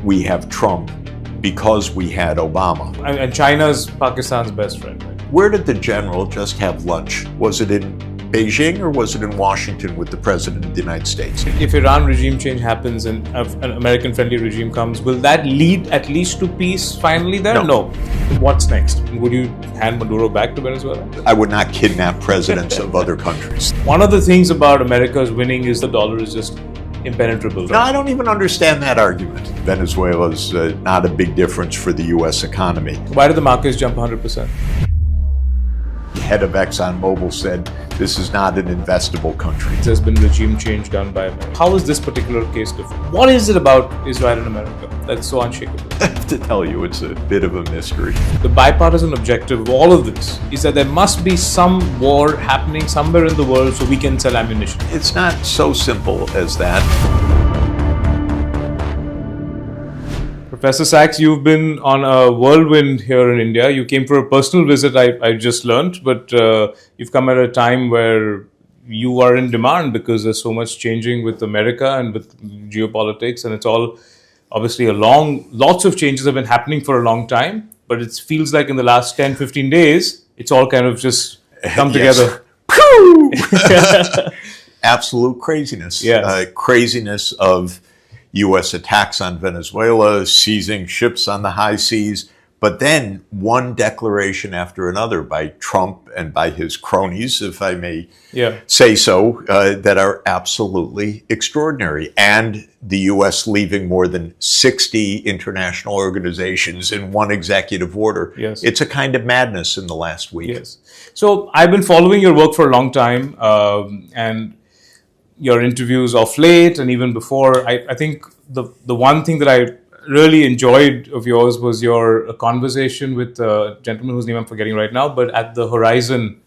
we have Trump because we had Obama. And China's Pakistan's best friend. Right? Where did the general just have lunch? Was it in Beijing or was it in Washington with the President of the United States? If Iran regime change happens and an American-friendly regime comes, will that lead at least to peace finally there? No. What's next? Would you hand Maduro back to Venezuela? I would not kidnap presidents of other countries. One of the things about America's winning is the dollar is just impenetrable. No, I don't even understand that argument. Venezuela's not a big difference for the U.S. economy. Why did the markets jump 100%? The head of ExxonMobil said this is not an investable country. There's been regime change done by America. How is this particular case different? What is it about Israel and America that's so unshakable? I have to tell you, it's a bit of a mystery. The bipartisan objective of all of this is that there must be some war happening somewhere in the world so we can sell ammunition. It's not so simple as that. Professor Sachs, you've been on a whirlwind here in India. You came for a personal visit, I just learned, but you've come at a time where you are in demand because there's so much changing with America and with geopolitics, and it's all obviously lots of changes have been happening for a long time, but it feels like in the last 10, 15 days, it's all kind of just come together. Absolute craziness. Yes. Craziness of U.S. attacks on Venezuela, seizing ships on the high seas, but then one declaration after another by Trump and by his cronies, if I may say so, that are absolutely extraordinary. And the U.S. leaving more than 60 international organizations in one executive order. Yes. It's a kind of madness in the last week. Yes. So I've been following your work for a long time, and your interviews of late and even before. I think the one thing that I really enjoyed of yours was your conversation with a gentleman whose name I'm forgetting right now, but at the Horizon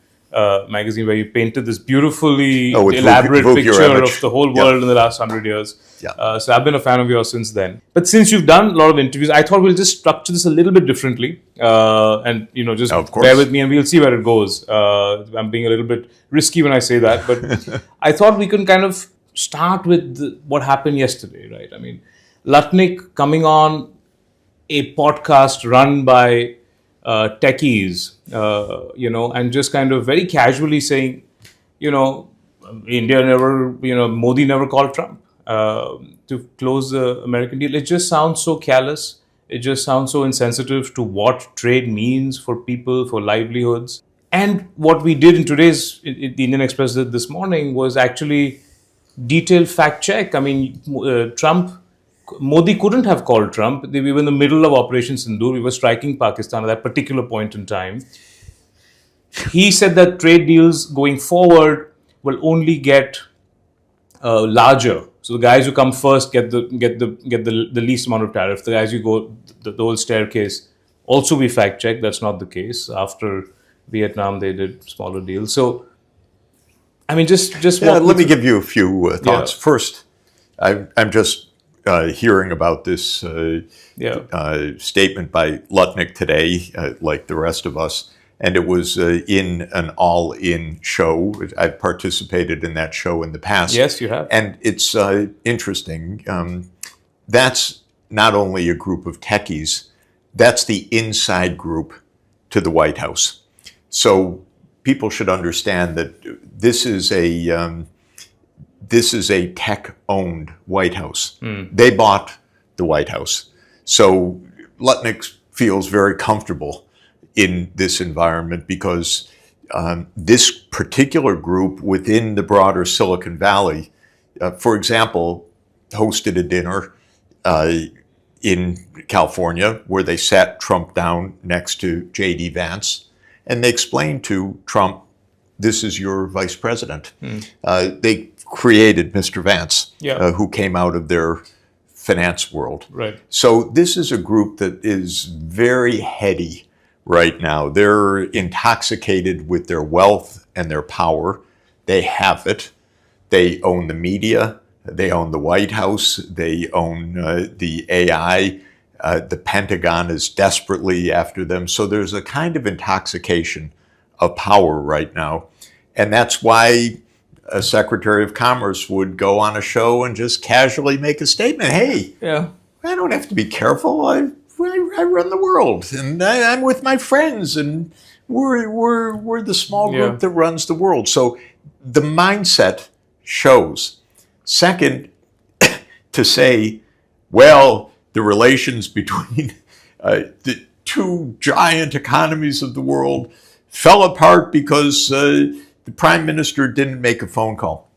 magazine, where you painted this beautifully elaborate picture of the whole world in the last 100 years. So I've been a fan of yours since then. But since you've done a lot of interviews, I thought we'll just structure this a little bit differently, and just bear with me and we'll see where it goes. I'm being a little bit risky when I say that, but I thought we can kind of start with what happened yesterday, right? I mean, Lutnick coming on a podcast run by techies, and just kind of very casually saying, India never, Modi never called Trump to close the American deal. It just sounds so callous. It just sounds so insensitive to what trade means for people, for livelihoods. And what we did in today's, the Indian Express did this morning was actually detailed fact check. I mean, Modi couldn't have called Trump. We were in the middle of Operation Sindoor. We were striking Pakistan at that particular point in time. He said that trade deals going forward will only get larger. So the guys who come first get the least amount of tariff. The guys who go the whole staircase also we fact checked. That's not the case. After Vietnam, they did smaller deals. So, I mean, just let me give you a few thoughts. First, I'm just hearing about this statement by Lutnick today, like the rest of us, and it was in an all-in show. I've participated in that show in the past. Yes, you have. And it's interesting. That's not only a group of techies, that's the inside group to the White House. So people should understand that this is a tech-owned White House. They bought the White House. So Lutnick feels very comfortable in this environment because this particular group within the broader Silicon Valley, for example, hosted a dinner in California where they sat Trump down next to J.D. Vance, and they explained to Trump, this is your vice president. They created Mr. Vance, who came out of their finance world. Right. So this is a group that is very heady right now. They're intoxicated with their wealth and their power. They have it. They own the media. They own the White House. They own the AI. The Pentagon is desperately after them. So there's a kind of intoxication of power right now. And that's why a Secretary of Commerce would go on a show and just casually make a statement. Hey, I don't have to be careful. I run the world, and I'm with my friends, and we're the small group that runs the world. So the mindset shows. Second, to say, well, the relations between the two giant economies of the world fell apart because the prime minister didn't make a phone call.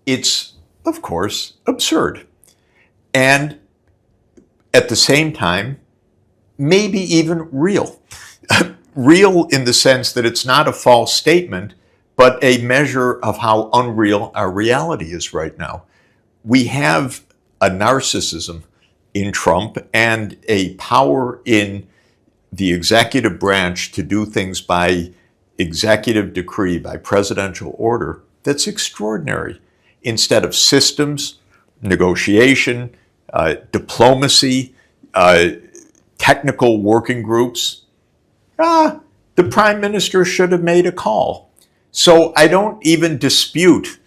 It's, of course, absurd. And at the same time, maybe even real. Real in the sense that it's not a false statement, but a measure of how unreal our reality is right now. We have a narcissism in Trump and a power in the executive branch to do things by executive decree, by presidential order, that's extraordinary. Instead of systems, negotiation, diplomacy, technical working groups, the prime minister should have made a call. So I don't even dispute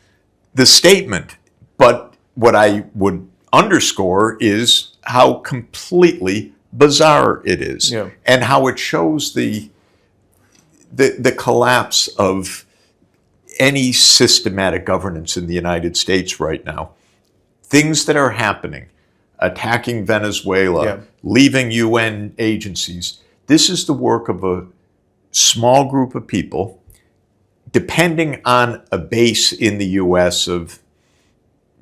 the statement, but what I would underscore is how completely bizarre it is, and how it shows the collapse of any systematic governance in the United States right now. Things that are happening, attacking Venezuela, leaving UN agencies. This is the work of a small group of people, depending on a base in the U.S. of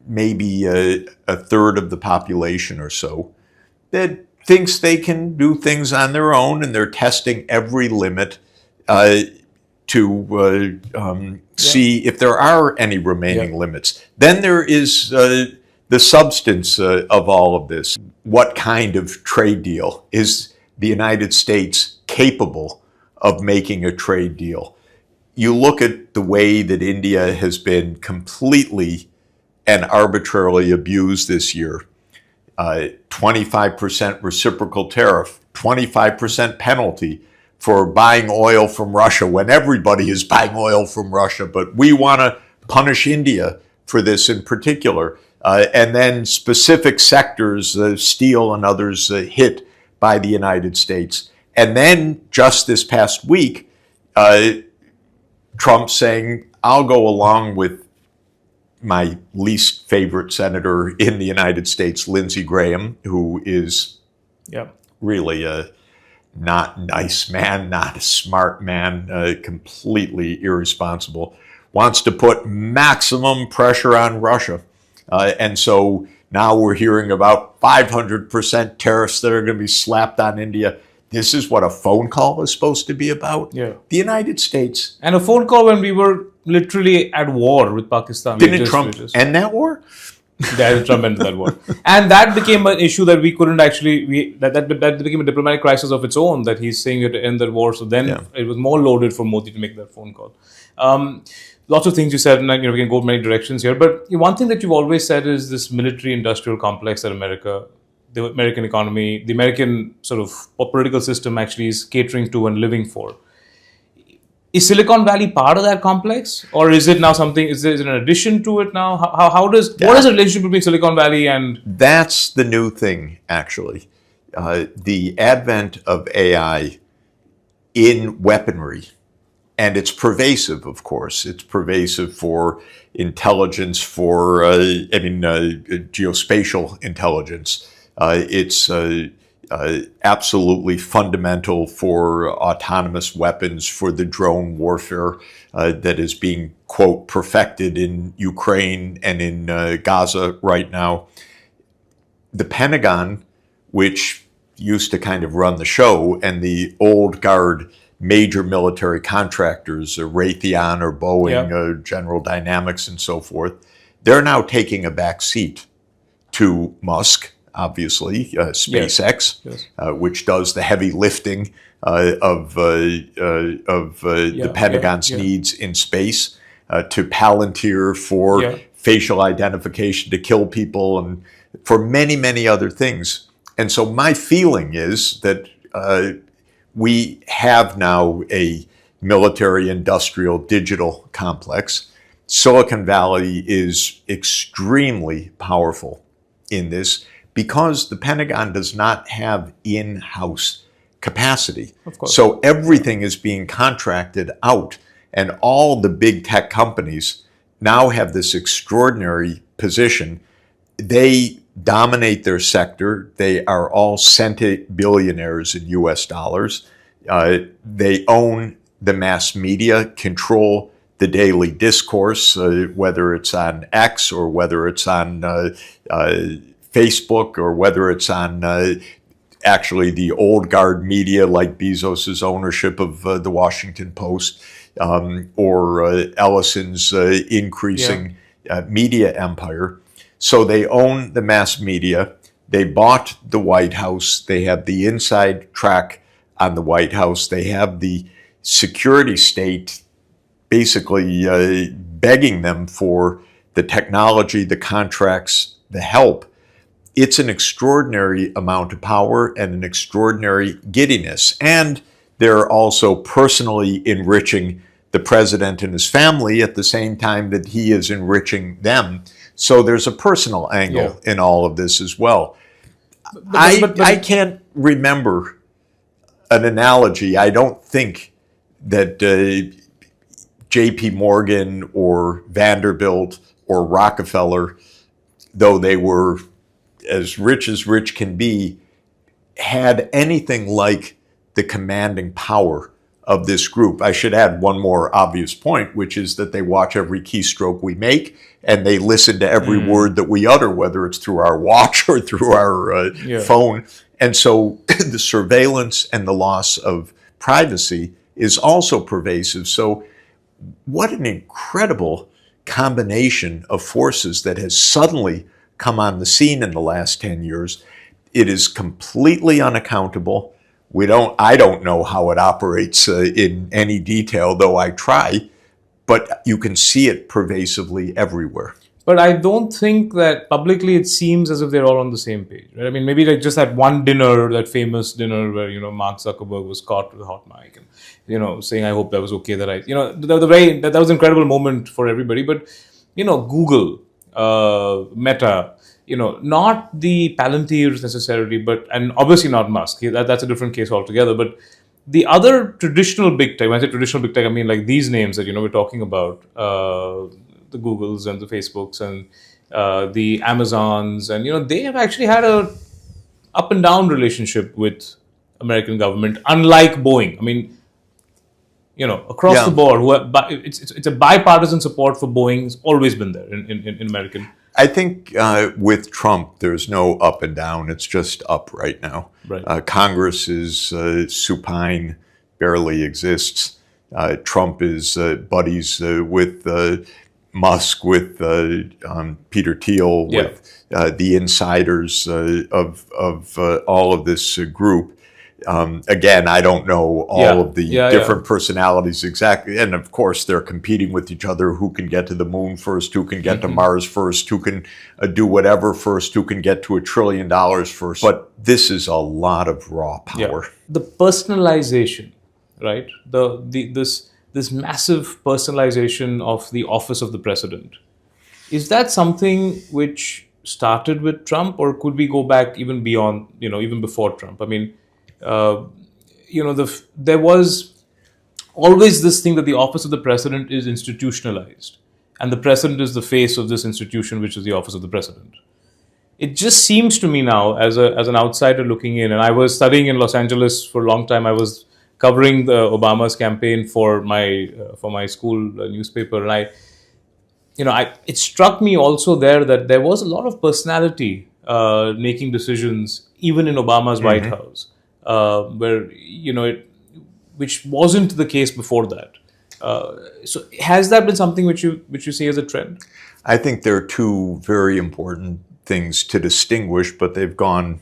maybe a third of the population or so, that thinks they can do things on their own, and they're testing every limit to see if there are any remaining limits. Then there is the substance of all of this. What kind of trade deal? Is the United States capable of making a trade deal? You look at the way that India has been completely and arbitrarily abused this year. 25% reciprocal tariff, 25% penalty for buying oil from Russia when everybody is buying oil from Russia, but we want to punish India for this in particular. And then specific sectors, steel and others, hit by the United States. And then just this past week, Trump saying, I'll go along with my least favorite senator in the United States, Lindsey Graham, who is really a not nice man, not a smart man, completely irresponsible, wants to put maximum pressure on Russia. And so now we're hearing about 500% tariffs that are going to be slapped on India. This is what a phone call is supposed to be about. The United States. And a phone call when we were literally at war with Pakistan. Didn't Trump end that war? Trump ended that war. And that became an issue that we couldn't actually, that became a diplomatic crisis of its own, that he's saying we had to end that war. So then it was more loaded for Modi to make that phone call. Lots of things you said, and we can go many directions here. But one thing that you've always said is this military-industrial complex that the American economy, the American sort of political system actually is catering to and living for. Is Silicon Valley part of that complex, or is it now something? Is it an addition to it now? What is the relationship between Silicon Valley and? That's the new thing, actually. The advent of AI in weaponry, and it's pervasive, of course. It's pervasive for intelligence, for geospatial intelligence. It's absolutely fundamental for autonomous weapons, for the drone warfare that is being, quote, perfected in Ukraine and in Gaza right now. The Pentagon, which used to kind of run the show, and the old guard major military contractors, Raytheon or Boeing, General Dynamics and so forth, they're now taking a back seat to Musk, obviously, SpaceX, which does the heavy lifting of the Pentagon's needs in space, to Palantir for facial identification to kill people, and for many, many other things. And so my feeling is that we have now a military-industrial digital complex. Silicon Valley is extremely powerful in this, because the Pentagon does not have in-house capacity. Of course. So everything is being contracted out, and all the big tech companies now have this extraordinary position. They dominate their sector. They are all centibillionaires in US dollars. They own the mass media, control the daily discourse, whether it's on X or whether it's on Facebook or whether it's on actually the old guard media like Bezos's ownership of the Washington Post or Ellison's increasing media empire. So they own the mass media. They bought the White House. They have the inside track on the White House. They have the security state basically begging them for the technology, the contracts, the help. It's an extraordinary amount of power and an extraordinary giddiness. And they're also personally enriching the president and his family at the same time that he is enriching them. So there's a personal angle in all of this as well. But I can't remember an analogy. I don't think that J.P. Morgan or Vanderbilt or Rockefeller, though they were as rich can be, had anything like the commanding power of this group. I should add one more obvious point, which is that they watch every keystroke we make and they listen to every word that we utter, whether it's through our watch or through our phone. And so the surveillance and the loss of privacy is also pervasive. So what an incredible combination of forces that has suddenly come on the scene in the last 10 years. It is completely unaccountable. I don't know how it operates in any detail, though I try, but you can see it pervasively everywhere. But I don't think that publicly it seems as if they're all on the same page. Right? I mean, maybe like just that one dinner, that famous dinner where, Mark Zuckerberg was caught with a hot mic and, saying, I hope that was okay that that was an incredible moment for everybody. But, Google, Meta, not the Palantirs necessarily, and obviously not Musk. That's a different case altogether. But the other traditional big tech, when I say traditional big tech, I mean like these names that, we're talking about, the Googles and the Facebooks and the Amazons, and, they have actually had a up and down relationship with American government, unlike Boeing. I mean, across the board, it's a bipartisan support for Boeing. It's always been there in American. I think with Trump, there's no up and down. It's just up right now. Right. Congress is supine, barely exists. Trump is buddies with Musk, with Peter Thiel, with the insiders of all of this group. Again, I don't know all of the different personalities exactly. And of course, they're competing with each other. Who can get to the moon first? Who can get to Mars first? Who can do whatever first? Who can get to $1 trillion first? But this is a lot of raw power. Yeah. The personalization, right? This massive personalization of the office of the president. Is that something which started with Trump, or could we go back even beyond, even before Trump? I mean, there was always this thing that the office of the president is institutionalized, and the president is the face of this institution, which is the office of the president. It just seems to me now, as an outsider looking in, and I was studying in Los Angeles for a long time. I was covering the Obama's campaign for my school newspaper, and it struck me also there that there was a lot of personality making decisions, even in Obama's White House. Where which wasn't the case before that. So has that been something which you see as a trend? I think there are two very important things to distinguish, but they've gone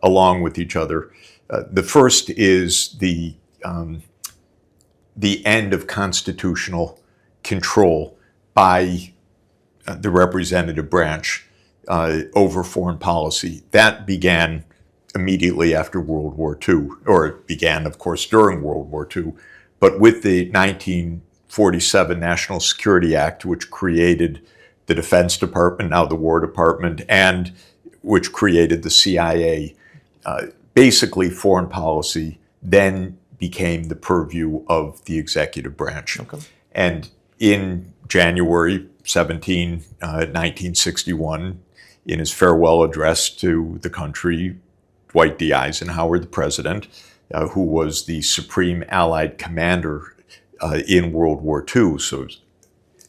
along with each other. The first is the end of constitutional control by the representative branch over foreign policy. That began immediately after World War II, or it began, of course, during World War II. But with the 1947 National Security Act, which created the Defense Department, now the War Department, and which created the CIA. Basically, foreign policy then became the purview of the executive branch. Okay. And in January 17, 1961, in his farewell address to the country, Dwight D. Eisenhower, the president, who was the supreme Allied commander in World War II, so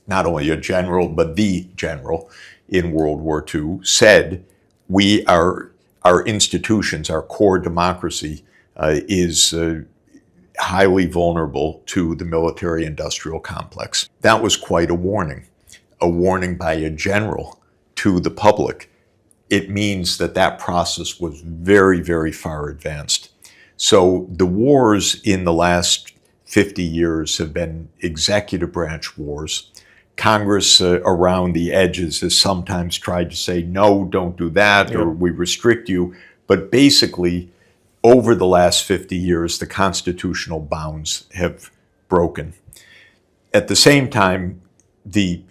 not only a general, but the general in World War II, said, our institutions, our core democracy is highly vulnerable to the military-industrial complex. That was quite a warning by a general to the public. It means that that process was very, very far advanced. So the wars in the last 50 years have been executive branch wars. Congress around the edges has sometimes tried to say, no, don't do that, or we restrict you. But basically, over the last 50 years, the constitutional bounds have broken. At the same time, the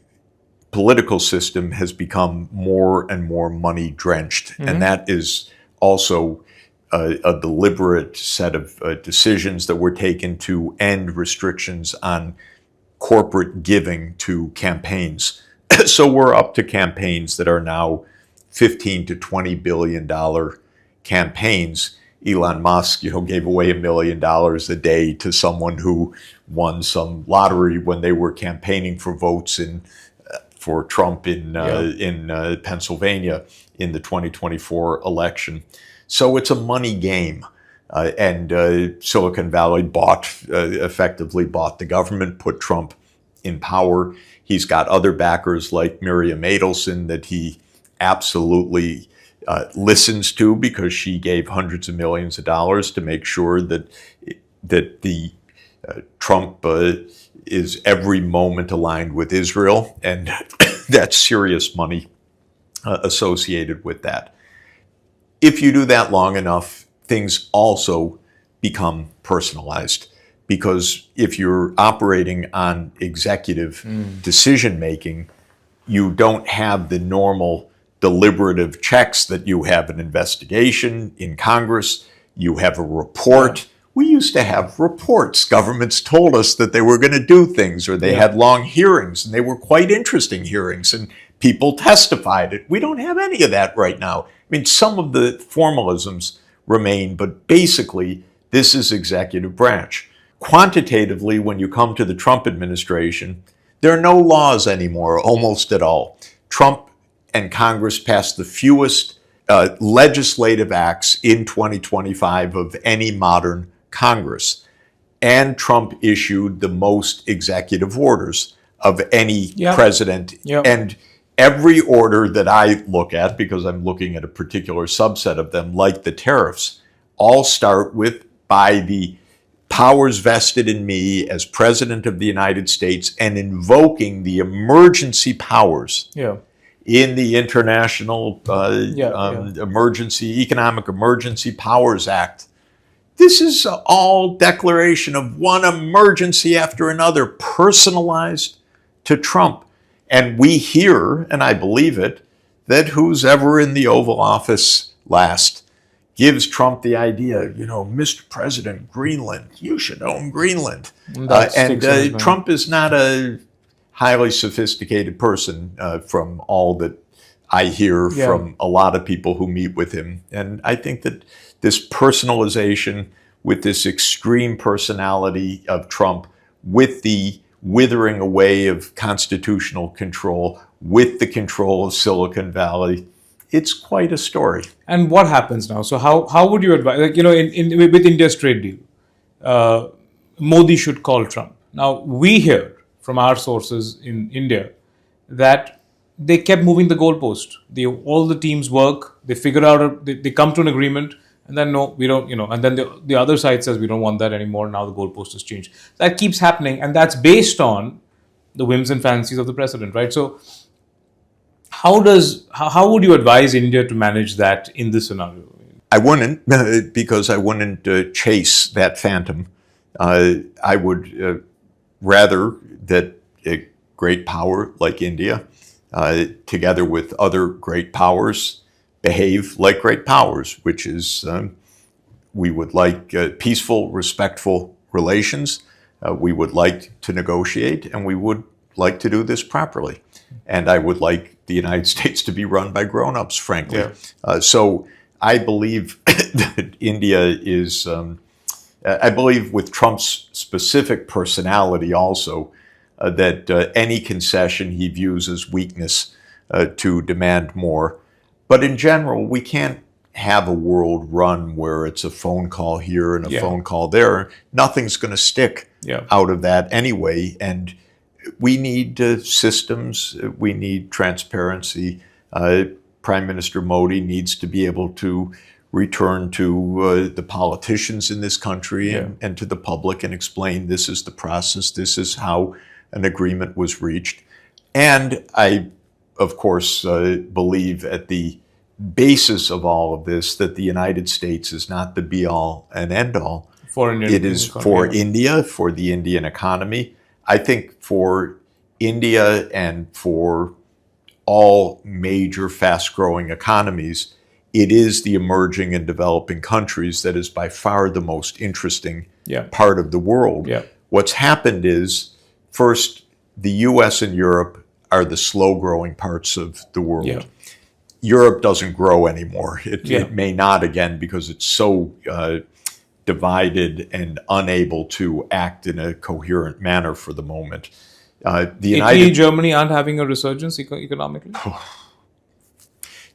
political system has become more and more money-drenched, and that is also a deliberate set of decisions that were taken to end restrictions on corporate giving to campaigns. So we're up to campaigns that are now $15 to $20 billion campaigns. Elon Musk, gave away $1 million a day to someone who won some lottery when they were campaigning for votes for Trump in Pennsylvania in the 2024 election. So it's a money game. And Silicon Valley effectively bought the government, put Trump in power. He's got other backers like Miriam Adelson that he absolutely listens to, because she gave hundreds of millions of dollars to make sure that the Trump is every moment aligned with Israel, and that's serious money associated with that. If you do that long enough, things also become personalized, because if you're operating on executive decision making, you don't have the normal deliberative checks that you have an investigation in Congress. You have a report. We used to have reports. Governments told us that they were going to do things, or they had long hearings, and they were quite interesting hearings, and people testified. We don't have any of that right now. I mean, some of the formalisms remain, but basically, this is executive branch. Quantitatively, when you come to the Trump administration, there are no laws anymore, almost at all. Trump and Congress passed the fewest legislative acts in 2025 of any modern Congress. And Trump issued the most executive orders of any president. And every order that I look at, because I'm looking at a particular subset of them, like the tariffs, all start with, by the powers vested in me as President of the United States, and invoking the emergency powers in the International Economic Emergency Powers Act. This is all declaration of one emergency after another, personalized to Trump. And we hear, and I believe it, that who's ever in the Oval Office last gives Trump the idea, Mr. President, Greenland, you should own Greenland. And Trump is not a highly sophisticated person from all that I hear from a lot of people who meet with him. And I think that this personalization with this extreme personality of Trump, with the withering away of constitutional control, with the control of Silicon Valley, it's quite a story. And what happens now? So how would you advise, with India's trade deal, Modi should call Trump. Now, we hear from our sources in India that they kept moving the goalpost. All the teams work, they figure out, they come to an agreement, and then no, we don't, and then the other side says we don't want that anymore. Now the goalpost has changed. That keeps happening, and that's based on the whims and fancies of the president, right? So how would you advise India to manage that in this scenario? I wouldn't, because I wouldn't chase that phantom. I would rather that a great power like India, together with other great powers, behave like great powers, which is we would like peaceful, respectful relations. We would like to negotiate, and we would like to do this properly. And I would like the United States to be run by grown-ups, frankly. Yeah. So I believe that India is, I believe with Trump's specific personality also, that any concession he views as weakness to demand more. But in general, we can't have a world run where it's a phone call here and a phone call there. Nothing's going to stick out of that anyway. And we need systems. We need transparency. Prime Minister Modi needs to be able to return to the politicians in this country and to the public and explain this is the process, this is how an agreement was reached. And I, of course, believe at the basis of all of this that the United States is not the be-all and end-all. It is for India, for the Indian economy. I think for India and for all major fast-growing economies, it is the emerging and developing countries that is by far the most interesting part of the world. What's happened is, first, the US and Europe are the slow-growing parts of the world. Europe doesn't grow anymore. It may not again because it's so divided and unable to act in a coherent manner for the moment. Italy, Germany aren't having a resurgence economically?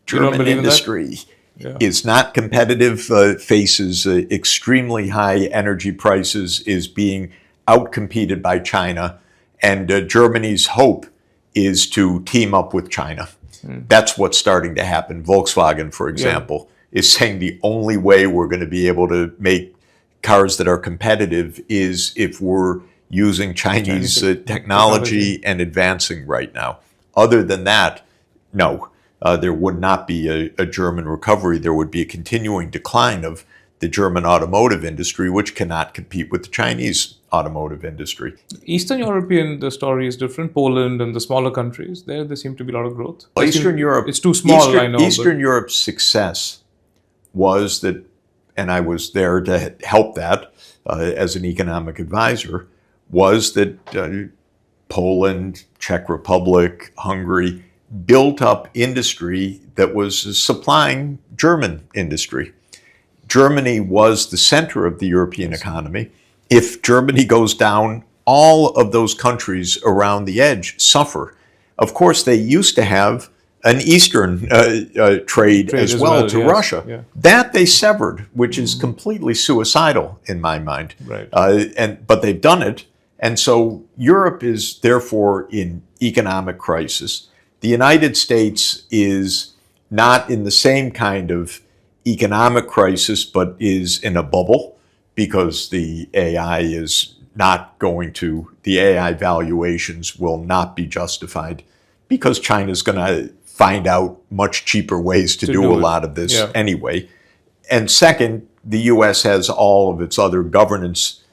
German industry is not competitive, faces extremely high energy prices, is being outcompeted by China, and Germany's hope is to team up with China. That's what's starting to happen. Volkswagen, for example, is saying the only way we're going to be able to make cars that are competitive is if we're using Chinese technology and advancing right now. Other than that, no, there would not be a German recovery. There would be a continuing decline of the German automotive industry, which cannot compete with the Chinese automotive industry. Eastern European, the story is different. Poland and the smaller countries, there seem to be a lot of growth. Eastern Europe, it's too small, I know. Eastern Europe's success was that, and I was there to help that as an economic advisor, was that Poland, Czech Republic, Hungary built up industry that was supplying German industry. Germany was the center of the European economy. If Germany goes down, all of those countries around the edge suffer. Of course, they used to have an Eastern trade as well to Russia. That they severed, which is completely suicidal in my mind. But they've done it. And so Europe is therefore in economic crisis. The United States is not in the same kind of economic crisis, but is in a bubble because the AI is not going to, the AI valuations will not be justified because China's going to find out much cheaper ways to do a lot of this anyway. And second, the U.S. has all of its other governance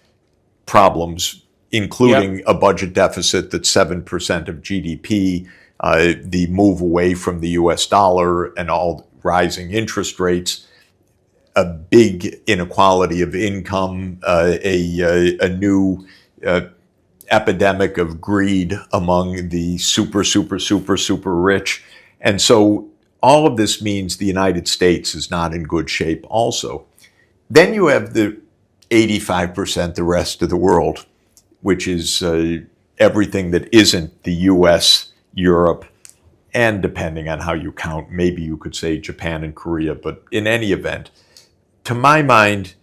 problems, including a budget deficit that's 7% of GDP, the move away from the U.S. dollar and all rising interest rates, a big inequality of income, a new epidemic of greed among the super rich. And so all of this means the United States is not in good shape also. Then you have the 85%, the rest of the world, which is everything that isn't the US, Europe, and depending on how you count, maybe you could say Japan and Korea, but in any event, to my mind,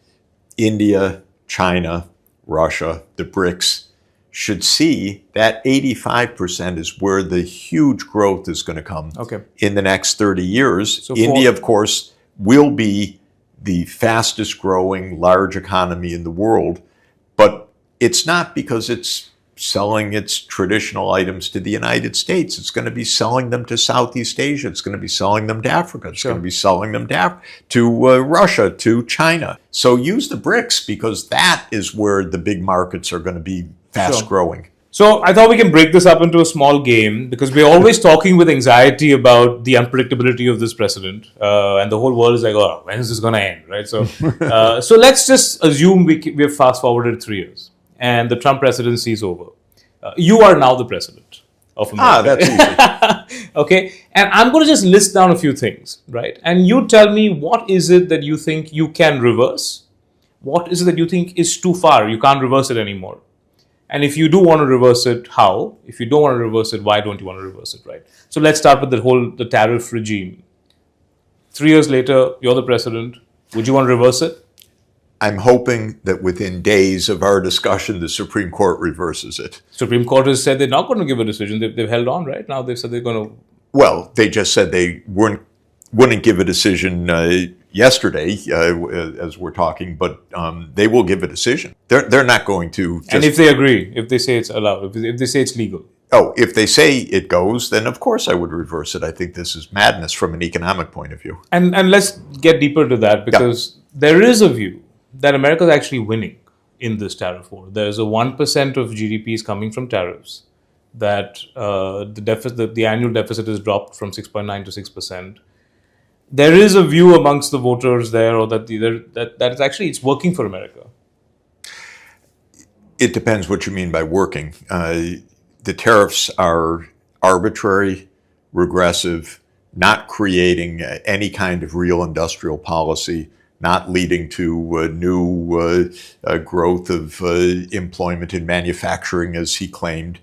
India, China, Russia, the BRICS should see that 85% is where the huge growth is going to come in the next 30 years. So India, of course, will be the fastest growing large economy in the world, but it's not because it's selling its traditional items to the United States. It's going to be selling them to Southeast Asia. It's going to be selling them to Africa. It's going to be selling them to Russia, to China. So use the BRICS because that is where the big markets are going to be fast growing. So I thought we can break this up into a small game because we're always talking with anxiety about the unpredictability of this president, and the whole world is like, "Oh, when is this going to end?" Right? So, so let's just assume we've fast forwarded 3 years and the Trump presidency is over. You are now the president of America. That's easy. Okay, and I'm going to just list down a few things, right? And you tell me what is it that you think you can reverse, what is it that you think is too far, you can't reverse it anymore. And if you do want to reverse it, how? If you don't want to reverse it, why don't you want to reverse it, right? So let's start with the tariff regime. 3 years later, you're the president. Would you want to reverse it? I'm hoping that within days of our discussion, the Supreme Court reverses it. Supreme Court has said they're not going to give a decision. They've held on, right? Now they've said they're going to... Well, they just said they wouldn't give a decision yesterday as we're talking, but they will give a decision. They're not going to just... And if they agree, if they say it's allowed, if they say it's legal. Oh, if they say it goes, then of course I would reverse it. I think this is madness from an economic point of view. And let's get deeper to that because there is a view that America is actually winning in this tariff war. There's a 1% of GDP is coming from tariffs. That the annual deficit is dropped from 6.9 to 6%. There is a view amongst the voters there, or that it's actually it's working for America. It depends what you mean by working. The tariffs are arbitrary, regressive, not creating any kind of real industrial policy, not leading to new growth of employment in manufacturing, as he claimed,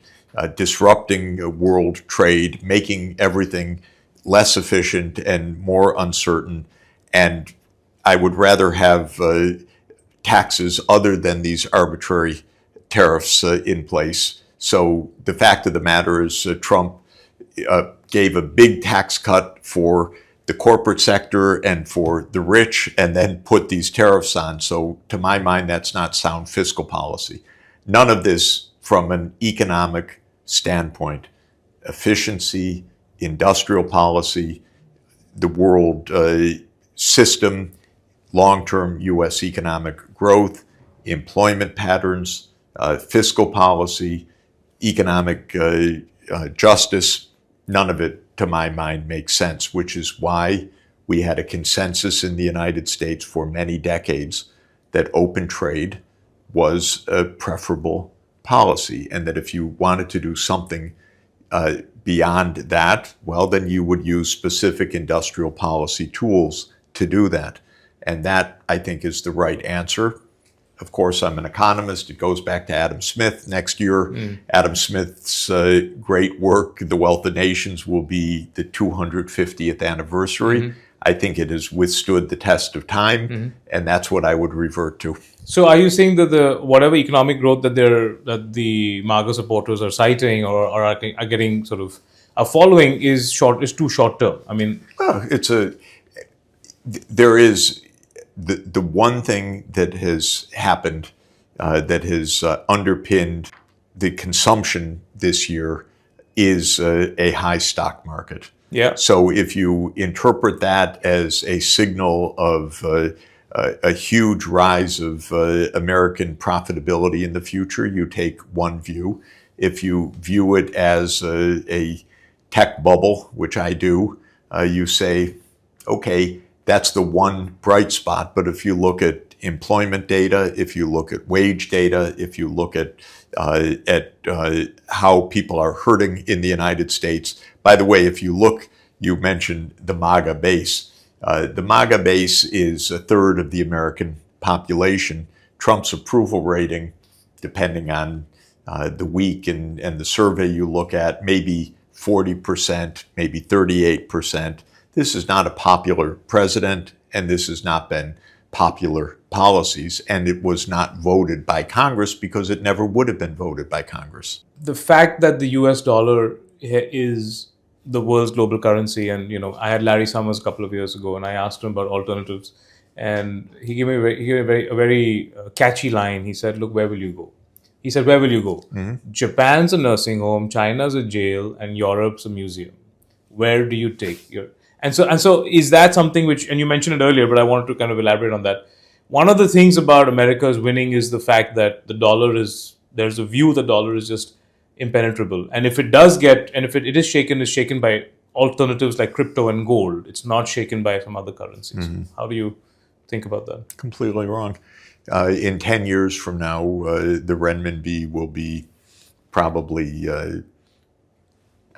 disrupting world trade, making everything less efficient and more uncertain. And I would rather have taxes other than these arbitrary tariffs in place. So the fact of the matter is Trump gave a big tax cut for the corporate sector and for the rich, and then put these tariffs on. So to my mind, that's not sound fiscal policy. None of this from an economic standpoint, efficiency, industrial policy, the world system, long-term U.S. economic growth, employment patterns, fiscal policy, economic justice, none of it, to my mind, makes sense, which is why we had a consensus in the United States for many decades that open trade was a preferable policy, and that if you wanted to do something beyond that, well, then you would use specific industrial policy tools to do that. And that, I think, is the right answer. Of course, I'm an economist. It goes back to Adam Smith next year. Adam Smith's great work, The Wealth of Nations, will be the 250th anniversary. I think it has withstood the test of time, and that's what I would revert to. So are you saying that the whatever economic growth that the MAGA supporters are citing or are getting sort of are following is too short term? I mean, well, there is the one thing that has happened that has underpinned the consumption this year is a high stock market. Yeah. So if you interpret that as a signal of a huge rise of American profitability in the future, you take one view. If you view it as a tech bubble, which I do, you say, okay, that's the one bright spot. But if you look at employment data, if you look at wage data, if you look at how people are hurting in the United States. By the way, if you look, you mentioned the MAGA base. The MAGA base is a third of the American population. Trump's approval rating, depending on the week and the survey you look at, maybe 40%, maybe 38%. This is not a popular president, and this has not been popular policies, and it was not voted by Congress because it never would have been voted by Congress. The fact that the US dollar is the world's global currency, and I had Larry Summers a couple of years ago, and I asked him about alternatives, and he gave me a very catchy line. He said, "Look, where will you go?" He said, "Where will you go? Japan's a nursing home, China's a jail, and Europe's a museum. Where do you take your..." And so is that something which, and you mentioned it earlier, but I wanted to kind of elaborate on that. One of the things about America's winning is the fact that there's a view the dollar is just impenetrable. And if it does get, and if it is shaken, it's shaken by alternatives like crypto and gold. It's not shaken by some other currencies. How do you think about that? Completely wrong. In 10 years from now, the renminbi will be probably, I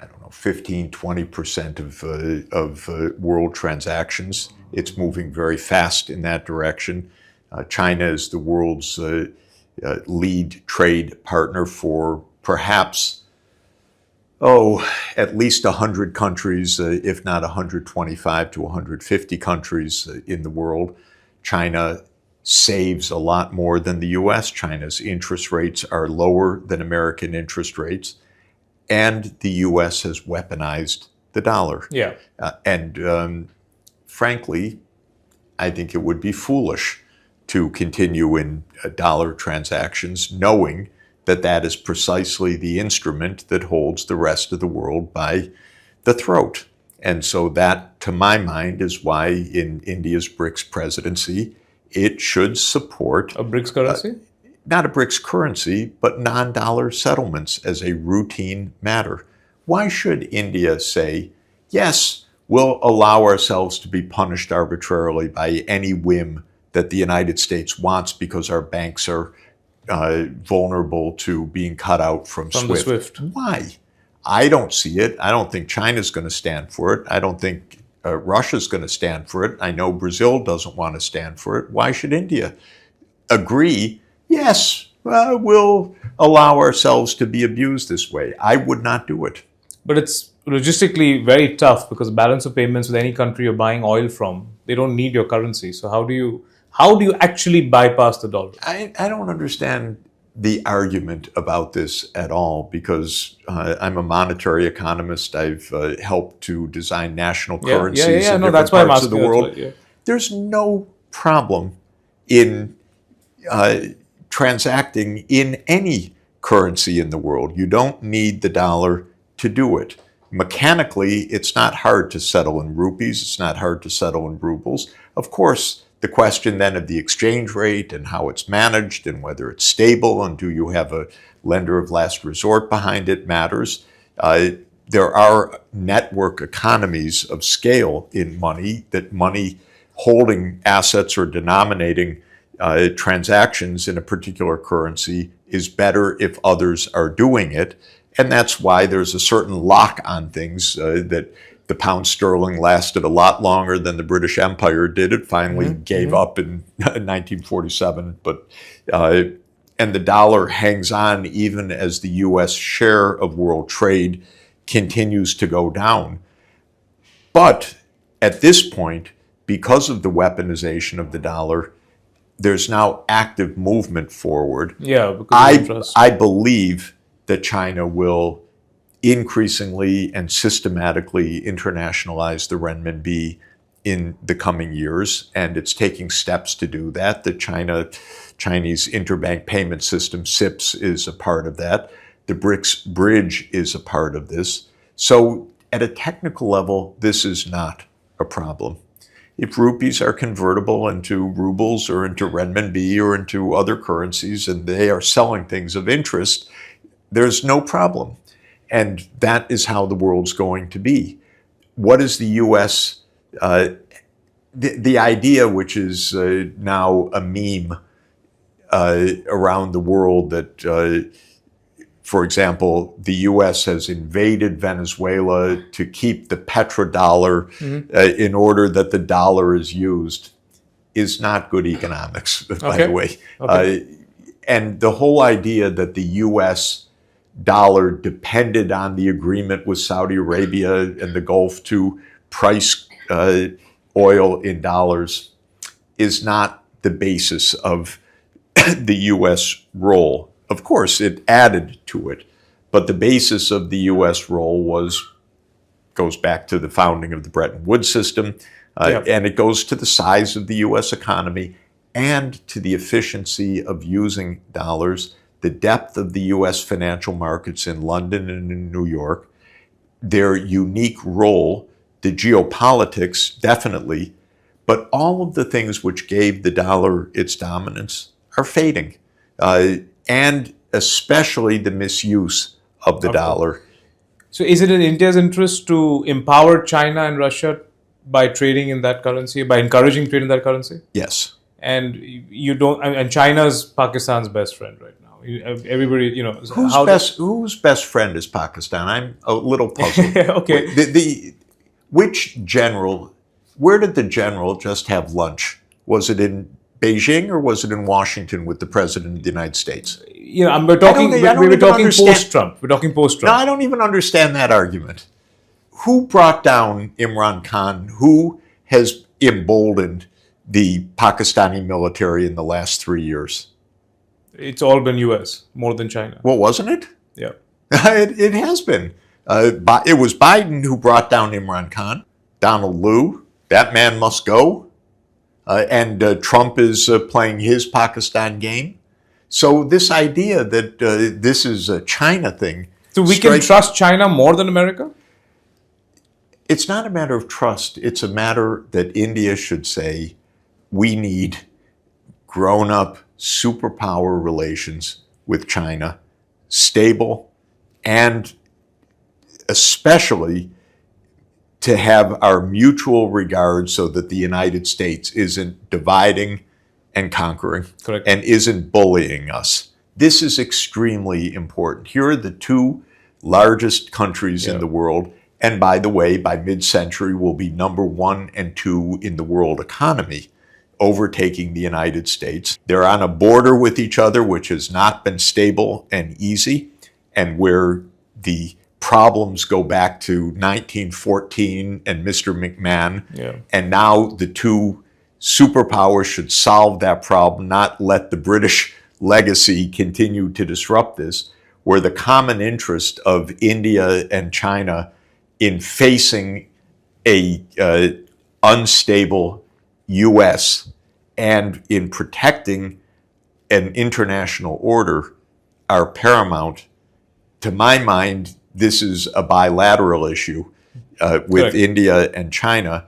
don't know, 15, 20% of world transactions. It's moving very fast in that direction. China is the world's lead trade partner for perhaps, at least 100 countries, if not 125 to 150 countries in the world. China saves a lot more than the U.S. China's interest rates are lower than American interest rates. And the U.S. has weaponized the dollar. Yeah. And frankly, I think it would be foolish to continue in dollar transactions, knowing that that is precisely the instrument that holds the rest of the world by the throat. And so that, to my mind, is why in India's BRICS presidency, it should support a BRICS currency? Not a BRICS currency, but non-dollar settlements as a routine matter. Why should India say, yes, we'll allow ourselves to be punished arbitrarily by any whim that the United States wants because our banks are vulnerable to being cut out from the SWIFT? Why? I don't see it. I don't think China's going to stand for it. I don't think Russia's going to stand for it. I know Brazil doesn't want to stand for it. Why should India agree? Yes, we'll allow ourselves to be abused this way. I would not do it. But it's logistically very tough because the balance of payments with any country you're buying oil from, they don't need your currency. So how do you actually bypass the dollar? I don't understand the argument about this at all because I'm a monetary economist. I've helped to design national currencies in different parts of the world. There's no problem in transacting in any currency in the world. You don't need the dollar to do it. Mechanically, it's not hard to settle in rupees. It's not hard to settle in rubles. Of course, the question then of the exchange rate and how it's managed and whether it's stable and do you have a lender of last resort behind it matters. There are network economies of scale in money, that money holding assets or denominating transactions in a particular currency is better if others are doing it. And that's why there's a certain lock on things that the pound sterling lasted a lot longer than the British Empire did. It finally gave up in 1947. And the dollar hangs on even as the U.S. share of world trade continues to go down. But at this point, because of the weaponization of the dollar, there's now active movement forward. Yeah, because of interest. I believe that China will increasingly and systematically internationalize the renminbi in the coming years, and it's taking steps to do that. The Chinese interbank payment system, CIPS, is a part of that. The BRICS bridge is a part of this. So at a technical level, this is not a problem. If rupees are convertible into rubles or into renminbi or into other currencies and they are selling things of interest, there's no problem. And that is how the world's going to be. What is the U.S., the idea, which is now a meme around the world, that, for example, the U.S. has invaded Venezuela to keep the petrodollar in order that the dollar is used, is not good economics, by the way. And the whole idea that the U.S. dollar depended on the agreement with Saudi Arabia and the Gulf to price oil in dollars is not the basis of the U.S. role. Of course, it added to it, but the basis of the U.S. role goes back to the founding of the Bretton Woods system, and it goes to the size of the U.S. economy and to the efficiency of using dollars, the depth of the U.S. financial markets in London and in New York, their unique role, the geopolitics, definitely, but all of the things which gave the dollar its dominance are fading, and especially the misuse of the Of course. dollar. So is it in India's interest to empower China and Russia by trading in that currency, by encouraging trade in that currency? Yes. And you don't, and China's Pakistan's best friend right now. Everybody, Whose best friend is Pakistan? I'm a little puzzled. Okay. Where did the general just have lunch? Was it in Beijing or was it in Washington with the president of the United States? We were talking post-Trump. We're talking post-Trump. No, I don't even understand that argument. Who brought down Imran Khan? Who has emboldened the Pakistani military in the last 3 years? It's all been U.S. more than China. Well, wasn't it? Yeah. It has been. It was Biden who brought down Imran Khan. Donald Liu, that man must go. And Trump is playing his Pakistan game. So this idea that this is a China thing. So we can trust China more than America? It's not a matter of trust. It's a matter that India should say, we need grown-up superpower relations with China, stable, and especially to have our mutual regard so that the United States isn't dividing and conquering. Correct. And isn't bullying us. This is extremely important. Here are the two largest countries in the world. And by the way, by mid-century, will be number 1 and 2 in the world economy, overtaking the United States. They're on a border with each other, which has not been stable and easy, and where the problems go back to 1914 and Mr. McMahon. Yeah. And now the two superpowers should solve that problem, not let the British legacy continue to disrupt this, where the common interest of India and China in facing a unstable U.S. and in protecting an international order are paramount. To my mind, this is a bilateral issue with India and China.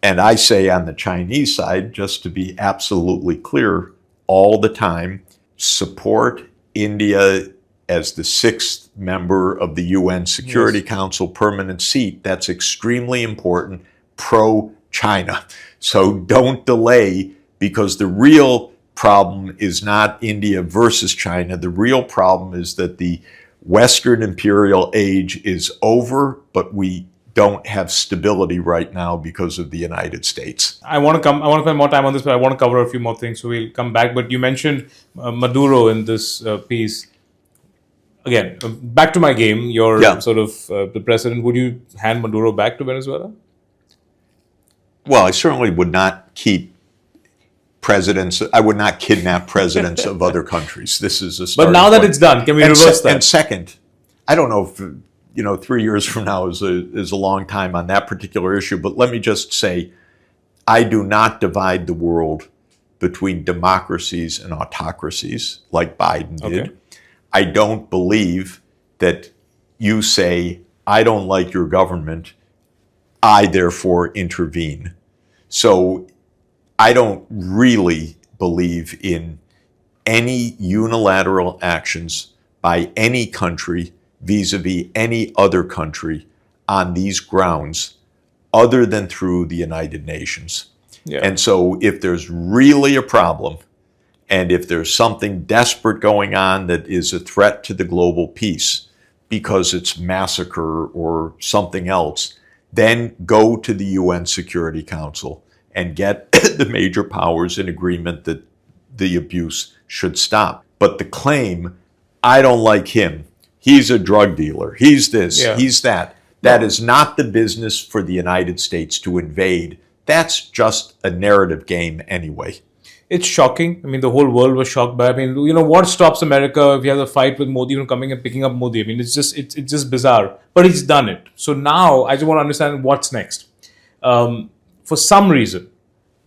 And I say on the Chinese side, just to be absolutely clear, all the time, support India as the 6th member of the UN Security Council permanent seat. That's extremely important, pro-China. So don't delay, because the real problem is not India versus China. The real problem is that the Western imperial age is over, but we don't have stability right now because of the United States. I want to spend more time on this, but I want to cover a few more things, so we'll come back. But you mentioned Maduro in this piece. Again, back to my game. You're sort of the president. Would you hand Maduro back to Venezuela? Well, I certainly would not keep presidents. I would not kidnap presidents of other countries. This is a starting But now that point. it's done, can we reverse that? And second, I don't know if 3 years from now is a long time on that particular issue, but let me just say, I do not divide the world between democracies and autocracies like Biden did. I don't believe that you say, I don't like your government, I therefore intervene. So I don't really believe in any unilateral actions by any country vis-a-vis any other country on these grounds other than through the United Nations. Yeah. And so if there's really a problem, and if there's something desperate going on that is a threat to the global peace because it's massacre or something else, then go to the UN Security Council and get the major powers in agreement that the abuse should stop. But the claim, I don't like him, he's a drug dealer, he's this, he's that, that is not the business for the United States to invade. That's just a narrative game anyway. It's shocking. I mean, the whole world was shocked by it. I mean, what stops America if you have a fight with Modi from coming and picking up Modi? I mean, it's just bizarre. But he's done it. So now I just want to understand what's next. For some reason,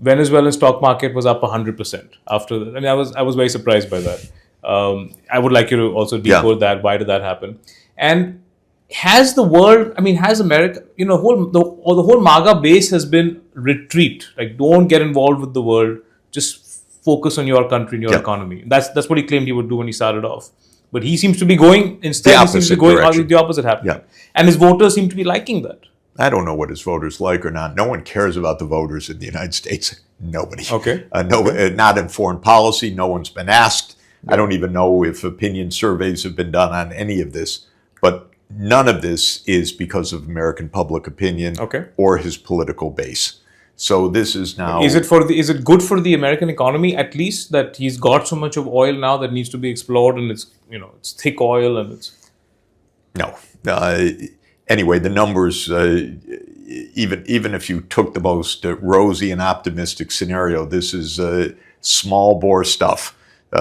Venezuelan stock market was up 100% after that. I mean, I was very surprised by that. I would like you to also decode that. Why did that happen? And has the world, I mean, has America, the whole MAGA base has been retreat. Like, don't get involved with the world. Just focus on your country and your economy. That's what he claimed he would do when he started off. But he seems to be going, instead, he seems to be going the opposite happening. Yeah. And his voters seem to be liking that. I don't know what his voters like or not. No one cares about the voters in the United States. Nobody. Okay. Not in foreign policy. No one's been asked. Yeah. I don't even know if opinion surveys have been done on any of this. But none of this is because of American public opinion or his political base. So this is now. Is it good for the American economy, at least, that he's got so much of oil now that needs to be explored, and it's thick oil and it's. No. Anyway, the numbers, even if you took the most rosy and optimistic scenario, this is small bore stuff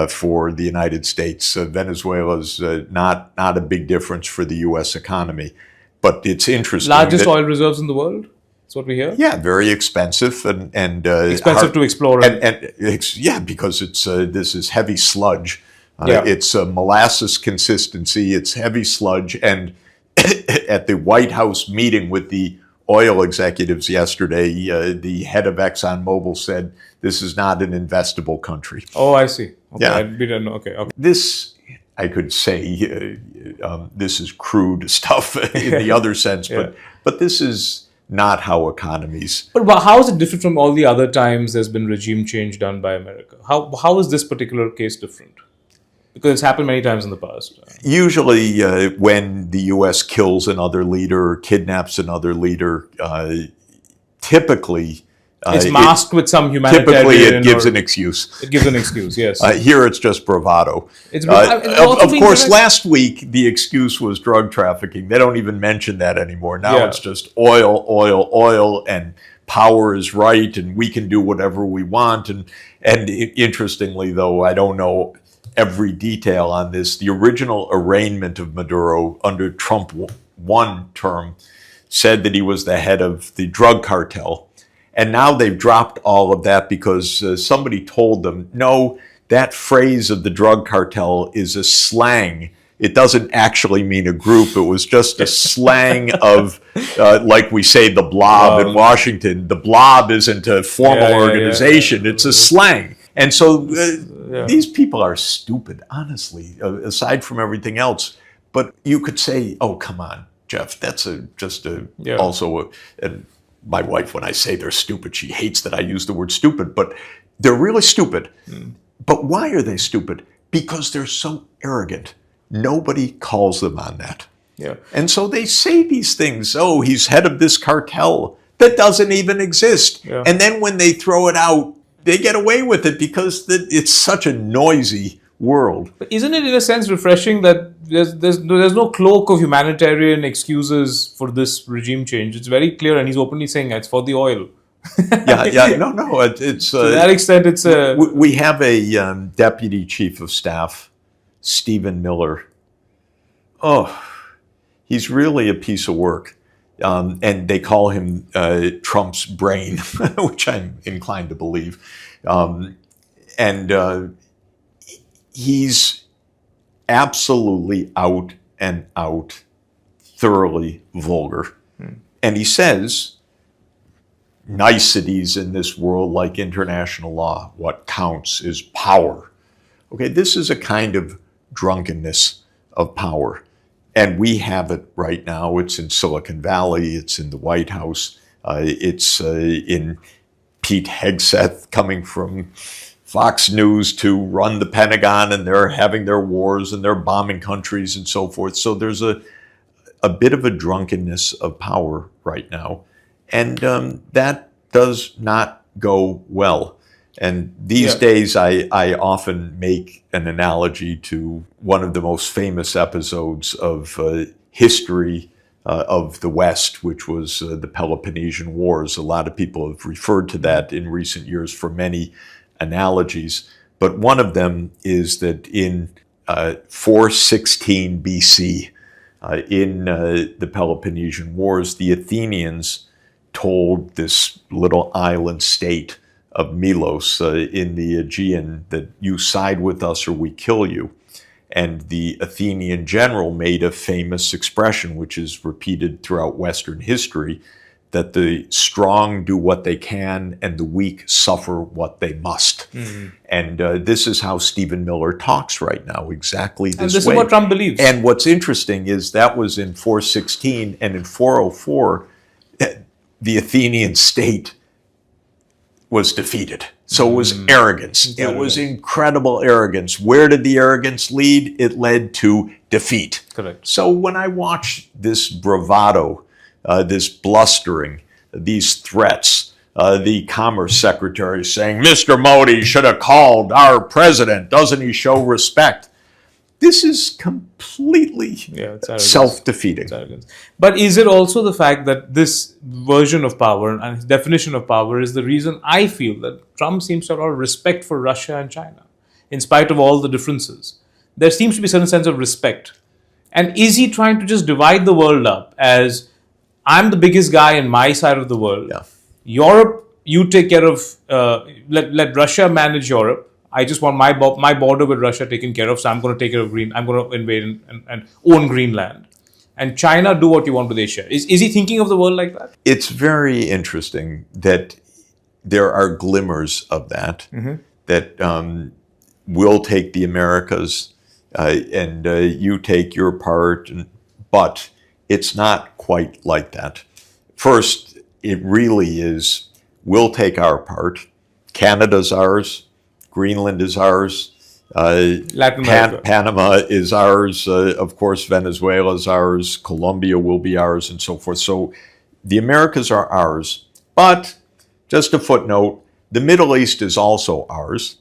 for the United States. Venezuela's not a big difference for the U.S. economy, but it's interesting. Largest oil reserves in the world. That's what we hear. Yeah, very expensive and expensive to explore. And because this is heavy sludge. It's a molasses consistency. It's heavy sludge. And at the White House meeting with the oil executives yesterday, the head of ExxonMobil said, this is not an investable country. Oh, I see. Okay. Yeah. We don't know. Okay. This, I could say, this is crude stuff in the other sense, but this is not how economies. But how is it different from all the other times there's been regime change done by America? How is this particular case different? Because it's happened many times in the past. Usually when the U.S. kills another leader or kidnaps another leader, typically... it's masked with some humanitarian... Typically it gives an excuse. It gives an excuse, yes. Here it's just bravado. Of course, last week the excuse was drug trafficking. They don't even mention that anymore. Now it's just oil, oil, oil, and power is right, and we can do whatever we want. And interestingly, though, I don't know every detail on this. The original arraignment of Maduro under Trump one term said that he was the head of the drug cartel. And now they've dropped all of that because somebody told them, no, that phrase of the drug cartel is a slang. It doesn't actually mean a group. It was just a slang of, like we say, the blob in Washington. The blob isn't a formal organization. It's a slang. And so these people are stupid, honestly, aside from everything else. But you could say, oh, come on, Jeff, that's also and my wife, when I say they're stupid, she hates that I use the word stupid, but they're really stupid. But why are they stupid? Because they're so arrogant. Nobody calls them on that. Yeah. And so they say these things. Oh, he's head of this cartel that doesn't even exist. Yeah. And then when they throw it out, they get away with it because it's such a noisy world. But isn't it in a sense refreshing that there's no cloak of humanitarian excuses for this regime change? It's very clear, and he's openly saying it's for the oil. It's to that extent, it's a... We have a deputy chief of staff, Stephen Miller. Oh, he's really a piece of work. And they call him Trump's brain, which I'm inclined to believe. He's absolutely out and out, thoroughly vulgar. And he says niceties in this world like international law. What counts is power. Okay, this is a kind of drunkenness of power. And we have it right now. It's in Silicon Valley. It's in the White House. It's in Pete Hegseth coming from Fox News to run the Pentagon, and they're having their wars and they're bombing countries and so forth. So there's a bit of a drunkenness of power right now. And that does not go well. And these days, I often make an analogy to one of the most famous episodes of history of the West, which was the Peloponnesian Wars. A lot of people have referred to that in recent years for many analogies. But one of them is that in 416 BC, in the Peloponnesian Wars, the Athenians told this little island state of Milos in the Aegean that you side with us or we kill you. And the Athenian general made a famous expression, which is repeated throughout Western history, that the strong do what they can and the weak suffer what they must. And this is how Stephen Miller talks right now, exactly this way. And this is what Trump believes. And what's interesting is that was in 416, and in 404, the Athenian state was defeated. So it was arrogance. It was incredible arrogance. Where did the arrogance lead? It led to defeat. Correct. So when I watch this bravado, this blustering, these threats, the Commerce Secretary saying, Mr. Modi should have called our president. Doesn't he show respect? This is completely self-defeating. But is it also the fact that this version of power and his definition of power is the reason I feel that Trump seems to have a lot of respect for Russia and China, in spite of all the differences? There seems to be a certain sense of respect. And is he trying to just divide the world up as, I'm the biggest guy in my side of the world. Yeah. Europe, you take care of, let Russia manage Europe. I just want my border with Russia taken care of, so I'm going to take care of I'm going to invade and own Greenland. And China, do what you want with Asia. Is he thinking of the world like that? It's very interesting that there are glimmers of that, that we'll take the Americas and you take your part, but it's not quite like that. First, it really is, we'll take our part. Canada's ours. Greenland is ours. Panama is ours. Of course, Venezuela is ours. Colombia will be ours, and so forth. So the Americas are ours. But just a footnote, the Middle East is also ours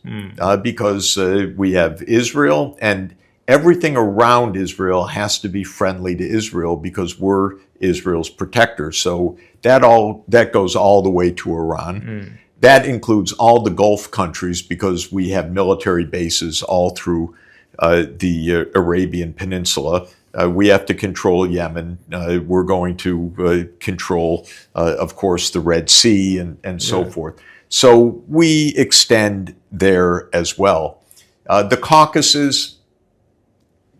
because we have Israel, and everything around Israel has to be friendly to Israel because we're Israel's protector. So that goes all the way to Iran. That includes all the Gulf countries because we have military bases all through the Arabian Peninsula. We have to control Yemen. We're going to control, of course, the Red Sea and so forth. So we extend there as well. The Caucasus,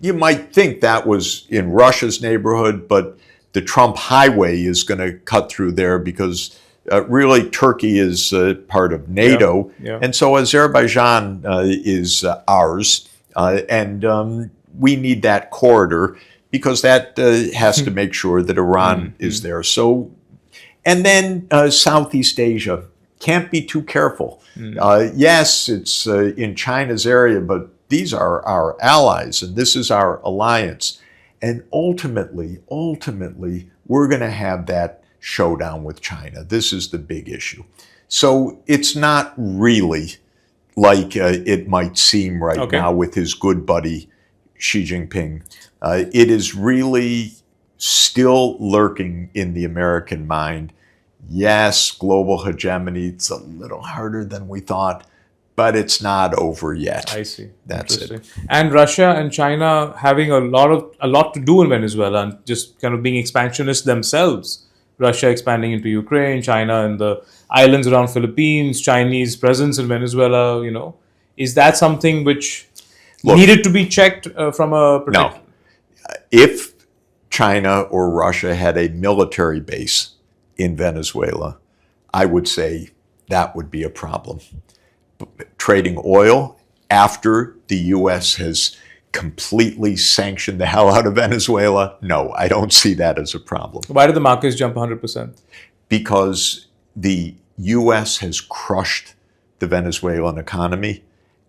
you might think that was in Russia's neighborhood, but the Trump highway is going to cut through there because really Turkey is part of NATO. And so Azerbaijan is ours. And we need that corridor because that has to make sure that Iran is there. So, and then Southeast Asia. Can't be too careful. Yes, it's in China's area, but these are our allies, and this is our alliance. And ultimately, we're going to have that showdown with China. This is the big issue. So it's not really like it might seem right now with his good buddy Xi Jinping. It is really still lurking in the American mind. Yes, global hegemony, it's a little harder than we thought, but it's not over yet. I see. That's it. And Russia and China having a lot to do in Venezuela and just kind of being expansionists themselves. Russia expanding into Ukraine, China and the islands around Philippines, Chinese presence in Venezuela, Is that something which needed to be checked from a perspective? No. If China or Russia had a military base in Venezuela, I would say that would be a problem. Trading oil after the U.S. has completely sanctioned the hell out of Venezuela, no, I don't see that as a problem. Why did the markets jump 100%? Because the U.S. has crushed the Venezuelan economy,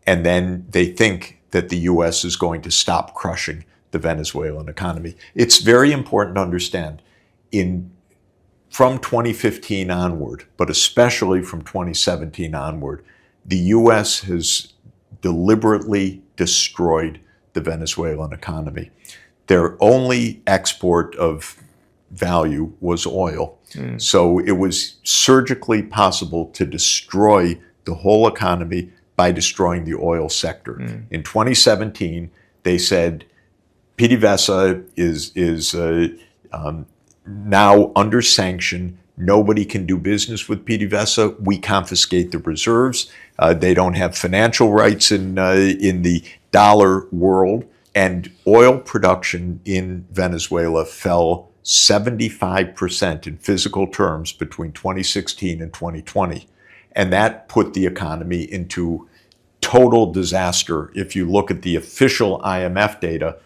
and then they think that the U.S. is going to stop crushing the Venezuelan economy. It's very important to understand from 2015 onward, but especially from 2017 onward, the U.S. has deliberately destroyed the Venezuelan economy. Their only export of value was oil. So it was surgically possible to destroy the whole economy by destroying the oil sector. In 2017, they said PDVSA is now under sanction. Nobody can do business with PDVSA. We confiscate the reserves. They don't have financial rights in the dollar world. And oil production in Venezuela fell 75% in physical terms between 2016 and 2020. And that put the economy into total disaster. If you look at the official IMF data,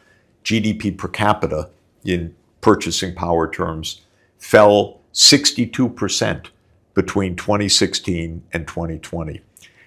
GDP per capita in purchasing power terms fell 62% between 2016 and 2020.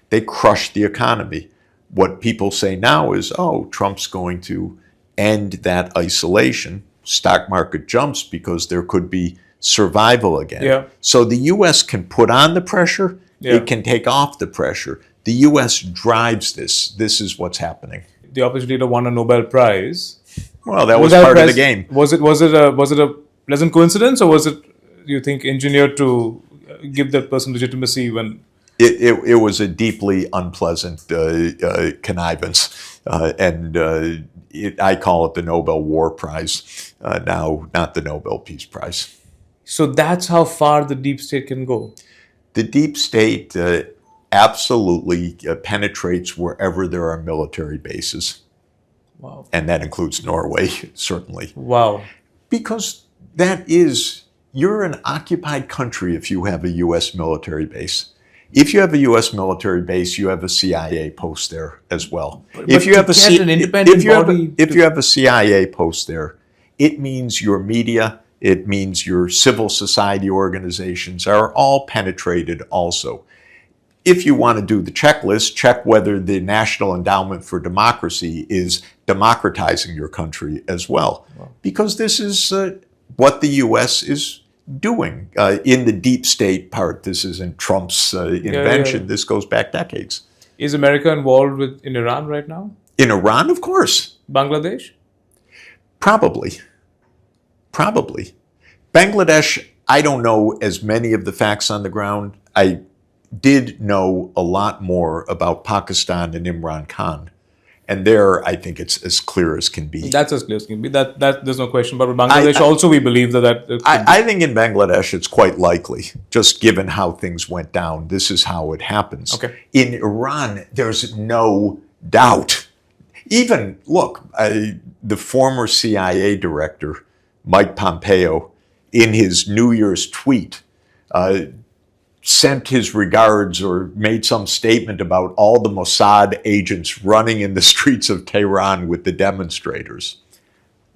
They crushed the economy. What people say now is, oh, Trump's going to end that isolation. Stock market jumps because there could be survival again. Yeah. So the U.S. can put on the pressure. Yeah. It can take off the pressure. The U.S. drives this. This is what's happening. The opposition leader won a Nobel Prize. Well, that was part of the game. Was it a pleasant coincidence, or was it, you think, engineered to give that person legitimacy when? It was a deeply unpleasant connivance, and I call it the Nobel War Prize now, not the Nobel Peace Prize. So that's how far the deep state can go. The deep state absolutely penetrates wherever there are military bases. Wow. And that includes Norway, certainly. Wow. Because you're an occupied country if you have a U.S. military base. If you have a U.S. military base, you have a CIA post there as well. If you have a CIA post there, it means your media, it means your civil society organizations are all penetrated also. If you want to do the checklist, check whether the National Endowment for Democracy is democratizing your country as well. Wow. Because this is what the U.S. is doing in the deep state part. This isn't Trump's invention. Yeah. This goes back decades. Is America involved in Iran right now? In Iran, of course. Bangladesh? Probably. Bangladesh, I don't know as many of the facts on the ground. I did know a lot more about Pakistan and Imran Khan. And there, I think it's as clear as can be. That's as clear as can be. That there's no question. But with Bangladesh, also we believe that. I think in Bangladesh, it's quite likely, just given how things went down. This is how it happens. Okay. In Iran, there's no doubt. Even, look, the former CIA director, Mike Pompeo, in his New Year's tweet, sent his regards or made some statement about all the Mossad agents running in the streets of Tehran with the demonstrators.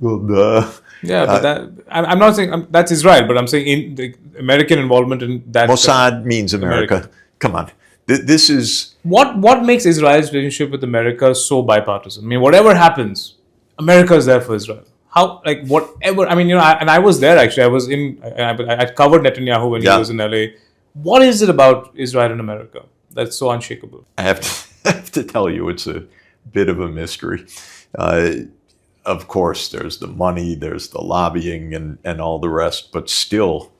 Well, yeah, but I'm not saying that's Israel, but I'm saying in the American involvement in that. Mossad means America. Come on. This is... What makes Israel's relationship with America so bipartisan? I mean, whatever happens, America is there for Israel. How, like, whatever... I mean, and I was there, actually. I covered Netanyahu when he was in LA. What is it about Israel and America that's so unshakable? I have to tell you, it's a bit of a mystery. Of course, there's the money, there's the lobbying and all the rest, but still,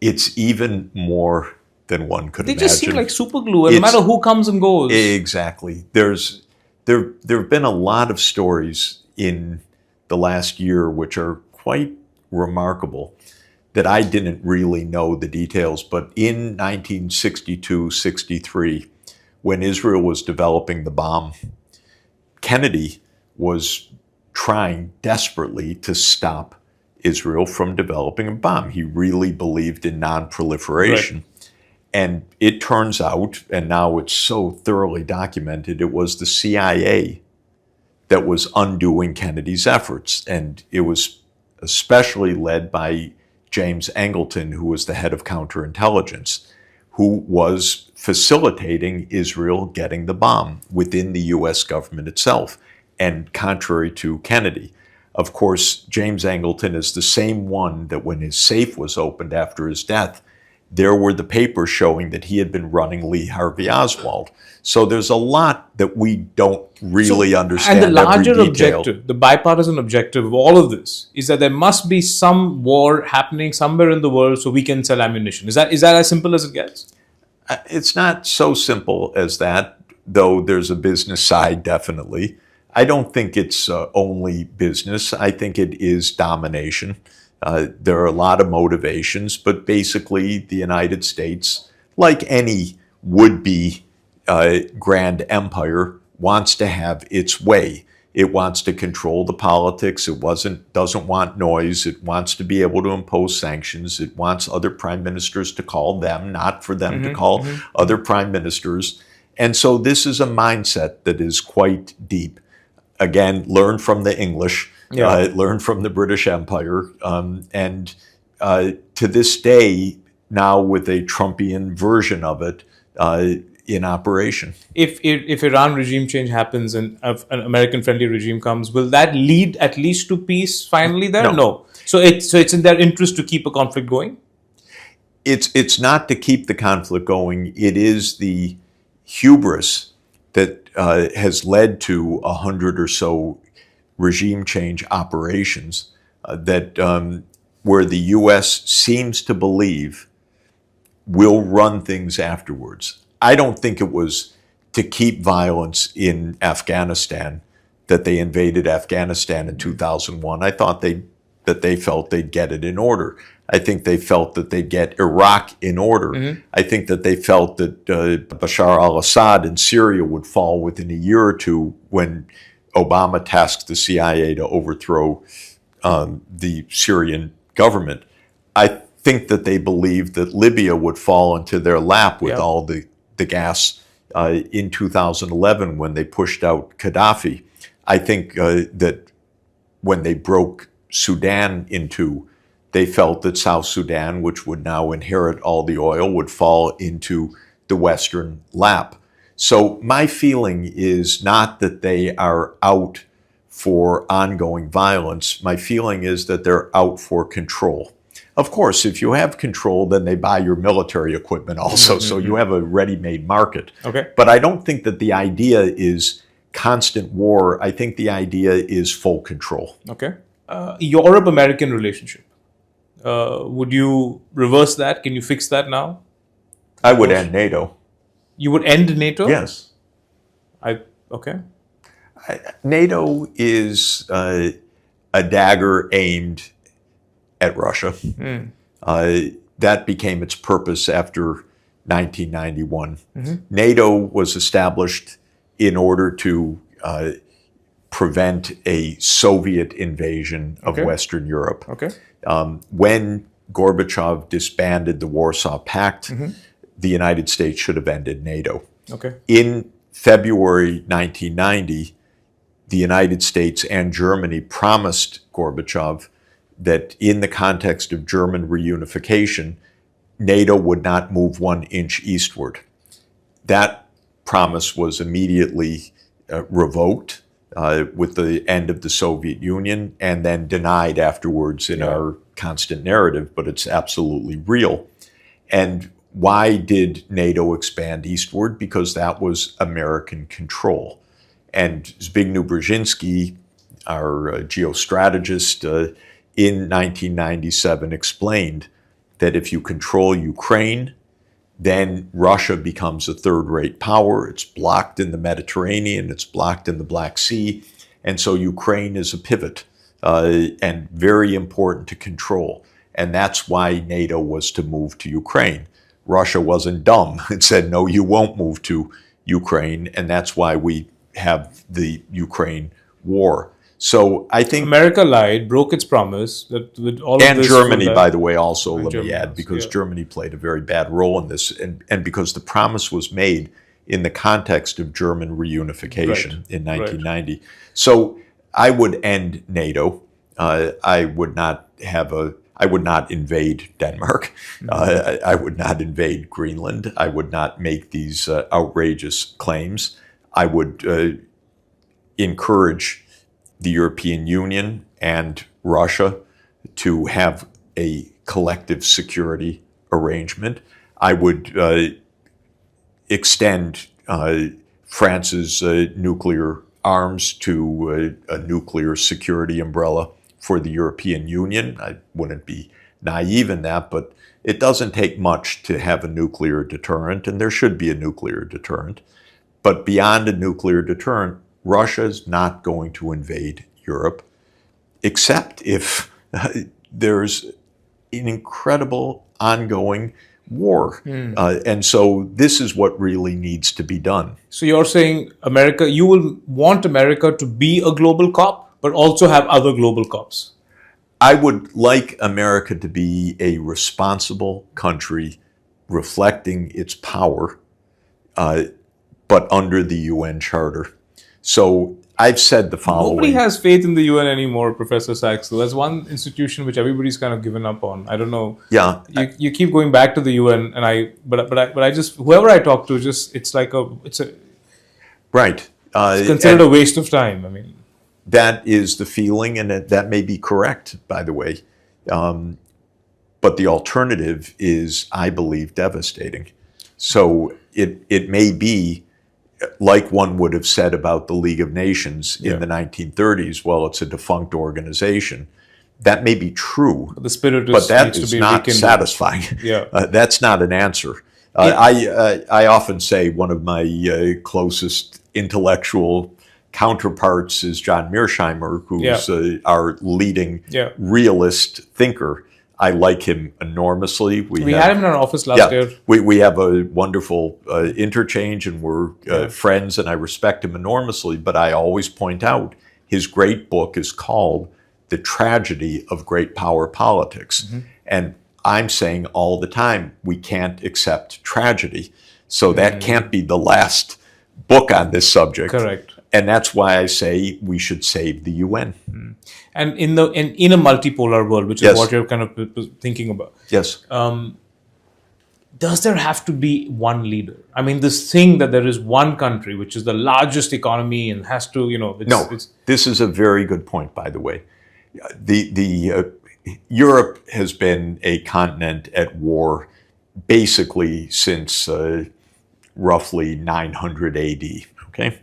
it's even more than one could imagine. They just seem like super glue, no matter who comes and goes. Exactly. There have been a lot of stories in the last year which are quite remarkable that I didn't really know the details, but in 1962-63, when Israel was developing the bomb, Kennedy was trying desperately to stop Israel from developing a bomb. He really believed in non-proliferation. Right. And it turns out, and now it's so thoroughly documented, it was the CIA that was undoing Kennedy's efforts. And it was especially led by James Angleton, who was the head of counterintelligence, who was facilitating Israel getting the bomb within the U.S. government itself, and contrary to Kennedy. Of course, James Angleton is the same one that when his safe was opened after his death, there were the papers showing that he had been running Lee Harvey Oswald. So there's a lot that we don't really understand. And the larger objective, the bipartisan objective of all of this, is that there must be some war happening somewhere in the world so we can sell ammunition. Is that as simple as it gets? It's not so simple as that, though there's a business side, definitely. I don't think it's only business. I think it is domination. There are a lot of motivations, but basically the United States, like any would-be grand empire, wants to have its way. It wants to control the politics. It doesn't want noise. It wants to be able to impose sanctions. It wants other prime ministers to call them, not for them to call other prime ministers. And so this is a mindset that is quite deep. Again, learn from the English, learn from the British Empire, and to this day, now with a Trumpian version of it in operation. If Iran regime change happens and an American-friendly regime comes, will that lead at least to peace finally there? No. So it's in their interest to keep a conflict going? It's not to keep the conflict going. It is the hubris that has led to 100 or so regime change operations where the U.S. seems to believe will run things afterwards. I don't think it was to keep violence in Afghanistan that they invaded Afghanistan in 2001. I thought that they felt they'd get it in order. I think they felt that they'd get Iraq in order. I think that they felt that Bashar al-Assad in Syria would fall within a year or two when Obama tasked the CIA to overthrow the Syrian government. I think that they believed that Libya would fall into their lap with all the gas in 2011 when they pushed out Gaddafi. I think that when they broke Sudan in two, they felt that South Sudan, which would now inherit all the oil, would fall into the Western lap. So my feeling is not that they are out for ongoing violence. My feeling is that they're out for control. Of course, if you have control, then they buy your military equipment also, so you have a ready-made market. Okay. But I don't think that the idea is constant war. I think the idea is full control. Okay. Europe-American relationship. Would you reverse that? Can you fix that now? I would end NATO. You would end NATO? Yes. Okay. NATO is a dagger aimed at Russia. That became its purpose after 1991. NATO was established in order to prevent a Soviet invasion of Western Europe. Okay. When Gorbachev disbanded the Warsaw Pact, the United States should have ended NATO. Okay. In February 1990, the United States and Germany promised Gorbachev that in the context of German reunification, NATO would not move 1 inch eastward. That promise was immediately revoked with the end of the Soviet Union and then denied afterwards in our constant narrative, but it's absolutely real. And why did NATO expand eastward? Because that was American control. And Zbigniew Brzezinski, our geostrategist, in 1997 explained that if you control Ukraine, then Russia becomes a third-rate power. It's blocked in the Mediterranean, it's blocked in the Black Sea, and so Ukraine is a pivot and very important to control. And that's why NATO was to move to Ukraine. Russia wasn't dumb. It said, no, you won't move to Ukraine, and that's why we have the Ukraine war. So I think America lied, broke its promise. That with all and of this Germany, by the way, also, let Germany me add, also, because Germany played a very bad role in this, and because the promise was made in the context of German reunification in 1990. So I would end NATO. I would not invade Denmark. I would not invade Greenland. I would not make these outrageous claims. I would encourage the European Union and Russia to have a collective security arrangement. I would extend France's nuclear arms to a nuclear security umbrella for the European Union. I wouldn't be naive in that, but it doesn't take much to have a nuclear deterrent, and there should be a nuclear deterrent. But beyond a nuclear deterrent, Russia is not going to invade Europe, except if there's an incredible ongoing war. And so this is what really needs to be done. So you're saying America, you will want America to be a global cop, but also have other global cops. I would like America to be a responsible country reflecting its power, but under the UN Charter. So I've said the following. Nobody has faith in the UN anymore, Professor Sachs. So that's one institution which everybody's kind of given up on. I don't know. Yeah, you keep going back to the UN, and but I just, whoever I talk to, just it's right. It's considered a waste of time. I mean, that is the feeling, and that may be correct, by the way. But the alternative is, I believe, devastating. So it may be, like one would have said about the League of Nations in the 1930s, well, it's a defunct organization. That may be true, the spirit but that needs is to be not rekindled. satisfying. Yeah. That's not an answer. I often say one of my closest intellectual counterparts is John Mearsheimer, who's our leading realist thinker. I like him enormously. We had him in our office last year. We have a wonderful interchange, and we're friends, and I respect him enormously. But I always point out his great book is called The Tragedy of Great Power Politics. And I'm saying all the time, we can't accept tragedy. So that can't be the last book on this subject. Correct. And that's why I say we should save the UN. And in a multipolar world, which is what you're kind of thinking about. Yes. Does there have to be one leader? I mean, this thing that there is one country, which is the largest economy and has to, this is a very good point, by the way. Europe has been a continent at war basically since roughly 900 AD, okay?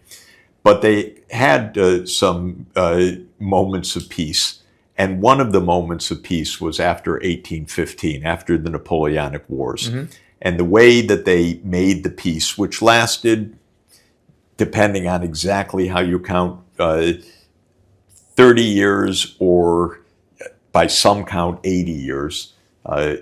But they had some moments of peace, and one of the moments of peace was after 1815, after the Napoleonic Wars. And the way that they made the peace, which lasted, depending on exactly how you count, 30 years or by some count 80 years,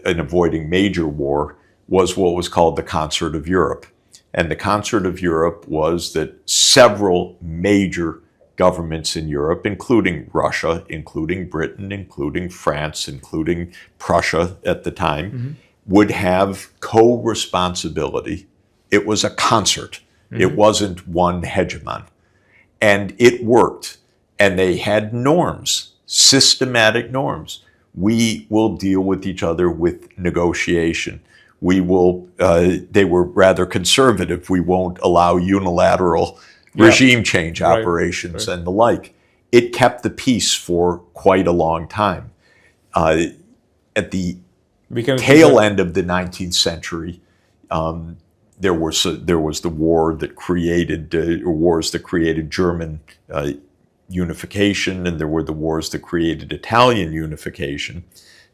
in avoiding major war, was what was called the Concert of Europe. And the Concert of Europe was that several major governments in Europe, including Russia, including Britain, including France, including Prussia at the time, would have co-responsibility. It was a concert. It wasn't one hegemon. And it worked. And they had norms, systematic norms. We will deal with each other with negotiation. We will, they were rather conservative. We won't allow unilateral regime change operations and the like. It kept the peace for quite a long time. At the tail end of the 19th century, there was the war that created, wars that created German unification, and there were the wars that created Italian unification.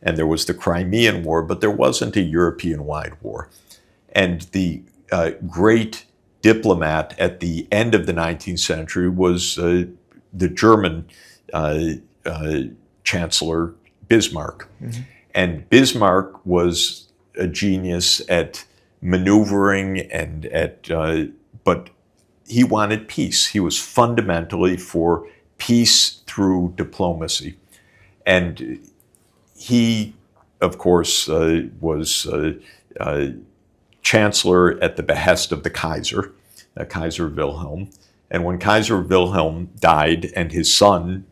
And there was the Crimean War, but there wasn't a European-wide war. And the great diplomat at the end of the 19th century was the German Chancellor Bismarck. And Bismarck was a genius at maneuvering and but he wanted peace. He was fundamentally for peace through diplomacy. And he, of course, was chancellor at the behest of the Kaiser, Kaiser Wilhelm. And when Kaiser Wilhelm died and his son,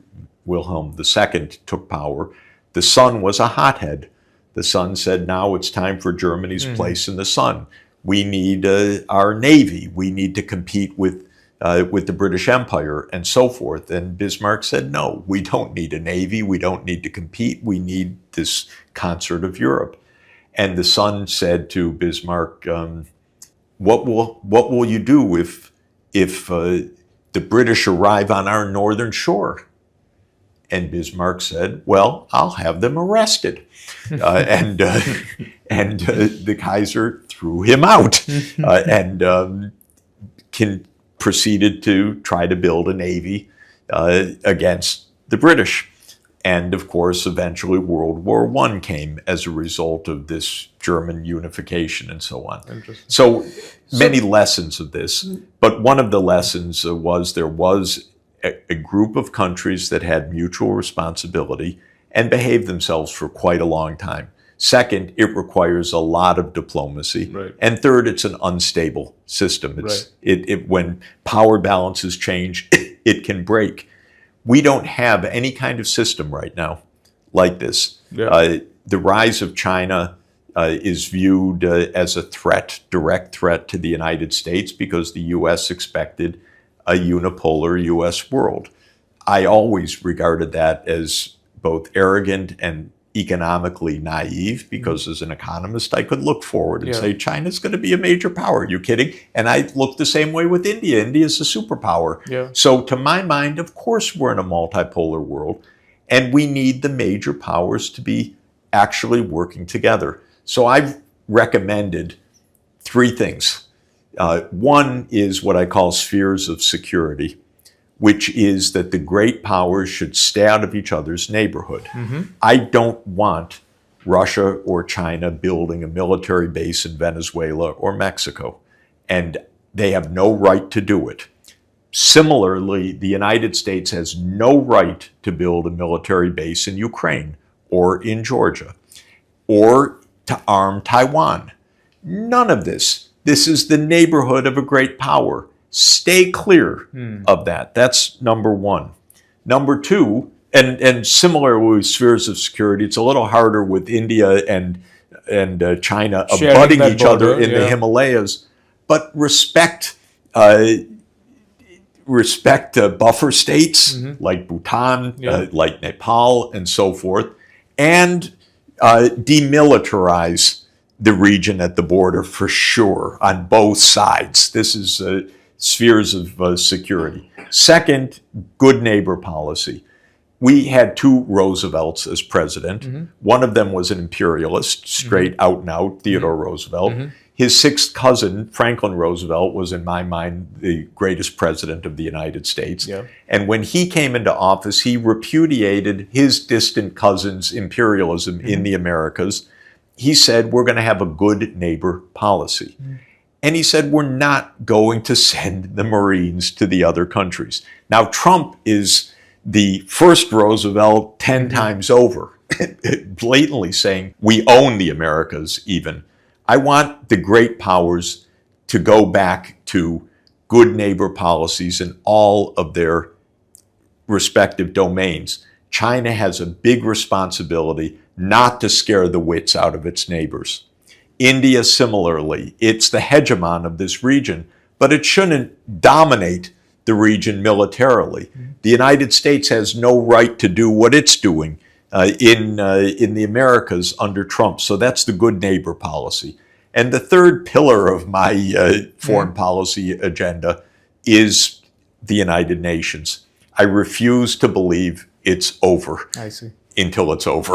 Wilhelm II, took power, the son was a hothead. The son said, now it's time for Germany's place in the sun. We need our navy. We need to compete with the British Empire and so forth. And Bismarck said, no, we don't need a navy. We don't need to compete. We need this concert of Europe. And the son said to Bismarck, what will you do if the British arrive on our northern shore? And Bismarck said, well, I'll have them arrested. And the Kaiser threw him out and proceeded to try to build a navy against the British. And of course, eventually World War I came as a result of this German unification and so on. So many lessons of this, but one of the lessons was there was a group of countries that had mutual responsibility and behaved themselves for quite a long time. Second, it requires a lot of diplomacy. Right. And third, it's an unstable system. When power balances change, it can break. We don't have any kind of system right now like this. Yeah. The rise of China is viewed as a threat, direct threat to the United States because the U.S. expected a unipolar U.S. world. I always regarded that as both arrogant and economically naive because as an economist, I could look forward and say, China's going to be a major power. Are you kidding? And I look the same way with India. India's a superpower. Yeah. So to my mind, of course, we're in a multipolar world and we need the major powers to be actually working together. So I've recommended three things. One is what I call spheres of security, which is that the great powers should stay out of each other's neighborhood. I don't want Russia or China building a military base in Venezuela or Mexico, and they have no right to do it. Similarly, the United States has no right to build a military base in Ukraine or in Georgia or to arm Taiwan. None of this. This is the neighborhood of a great power. Stay clear of that. That's number one. Number two, and similar with spheres of security, it's a little harder with India and China abutting each other in the Himalayas, but respect buffer states like Bhutan, like Nepal, and so forth, and demilitarize the region at the border for sure on both sides. This is spheres of security. Second, good neighbor policy. We had two Roosevelts as president. One of them was an imperialist, straight out and out, Theodore Roosevelt. His sixth cousin, Franklin Roosevelt, was in my mind the greatest president of the United States. And when he came into office, he repudiated his distant cousin's imperialism in the Americas. He said, we're going to have a good neighbor policy. And he said, we're not going to send the Marines to the other countries. Now, Trump is the first Roosevelt 10 times over, blatantly saying, we own the Americas even. I want the great powers to go back to good neighbor policies in all of their respective domains. China has a big responsibility not to scare the wits out of its neighbors. India, similarly, it's the hegemon of this region, but it shouldn't dominate the region militarily. The United States has no right to do what it's doing in the Americas under Trump. So that's the good neighbor policy. And the third pillar of my foreign policy agenda is the United Nations. I refuse to believe it's over until it's over.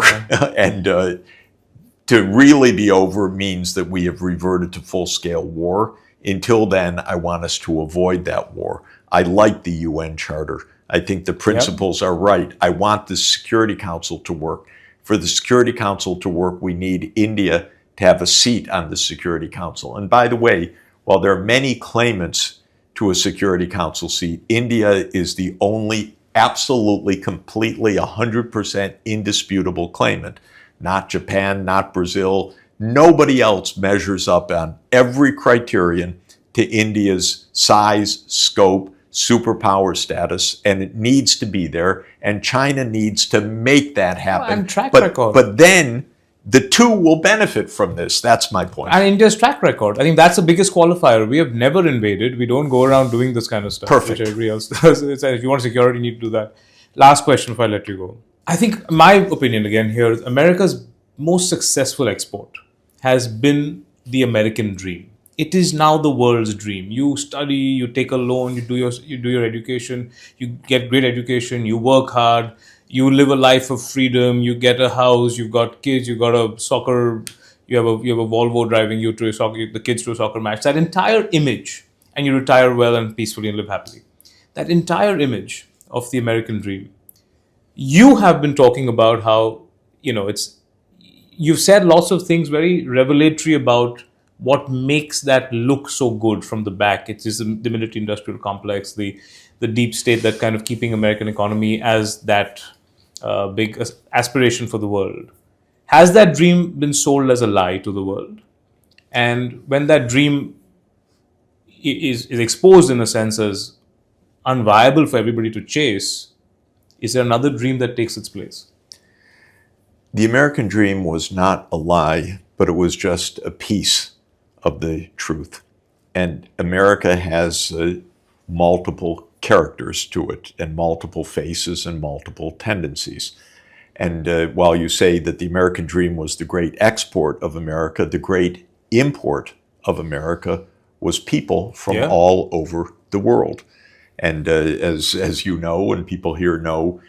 And to really be over means that we have reverted to full-scale war. Until then, I want us to avoid that war. I like the UN Charter. I think the principles are right. I want the Security Council to work. For the Security Council to work, we need India to have a seat on the Security Council. And by the way, while there are many claimants to a Security Council seat, India is the only absolutely, completely, 100% indisputable claimant. Not Japan, not Brazil. Nobody else measures up on every criterion to India's size, scope, superpower status, and it needs to be there, and China needs to make that happen. And track record. But then the two will benefit from this. That's my point. And India's track record. I think that's the biggest qualifier. We have never invaded. We don't go around doing this kind of stuff. Perfect. Which everybody else does. If you want security, you need to do that. Last question before I let you go. I think my opinion again here is America's most successful export has been the American dream. It is now the world's dream. You study, you take a loan, you do your education, you get great education, you work hard, you live a life of freedom, you get a house, you've got kids, you've got a soccer, you have a Volvo driving you to the kids to a soccer match. That entire image, and you retire well and peacefully and live happily. That entire image of the American dream You have been talking about how, you've said lots of things very revelatory about what makes that look so good from the back. It is the military industrial complex, the deep state that kind of keeping American economy as that big aspiration for the world. Has that dream been sold as a lie to the world? And when that dream is exposed in a sense as unviable for everybody to chase, is there another dream that takes its place? The American dream was not a lie, but it was just a piece of the truth. And America has multiple characters to it, and multiple faces and multiple tendencies. And while you say that the American dream was the great export of America, the great import of America was people from all over the world. And as you know, and people here know,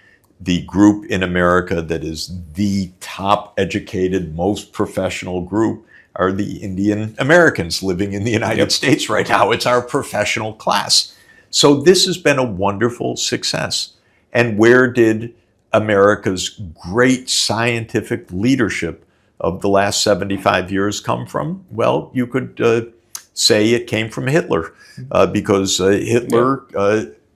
the group in America that is the top educated, most professional group are the Indian Americans living in the United States right now. It's our professional class. So this has been a wonderful success. And where did America's great scientific leadership of the last 75 years come from? Well, you could say it came from Hitler, because Hitler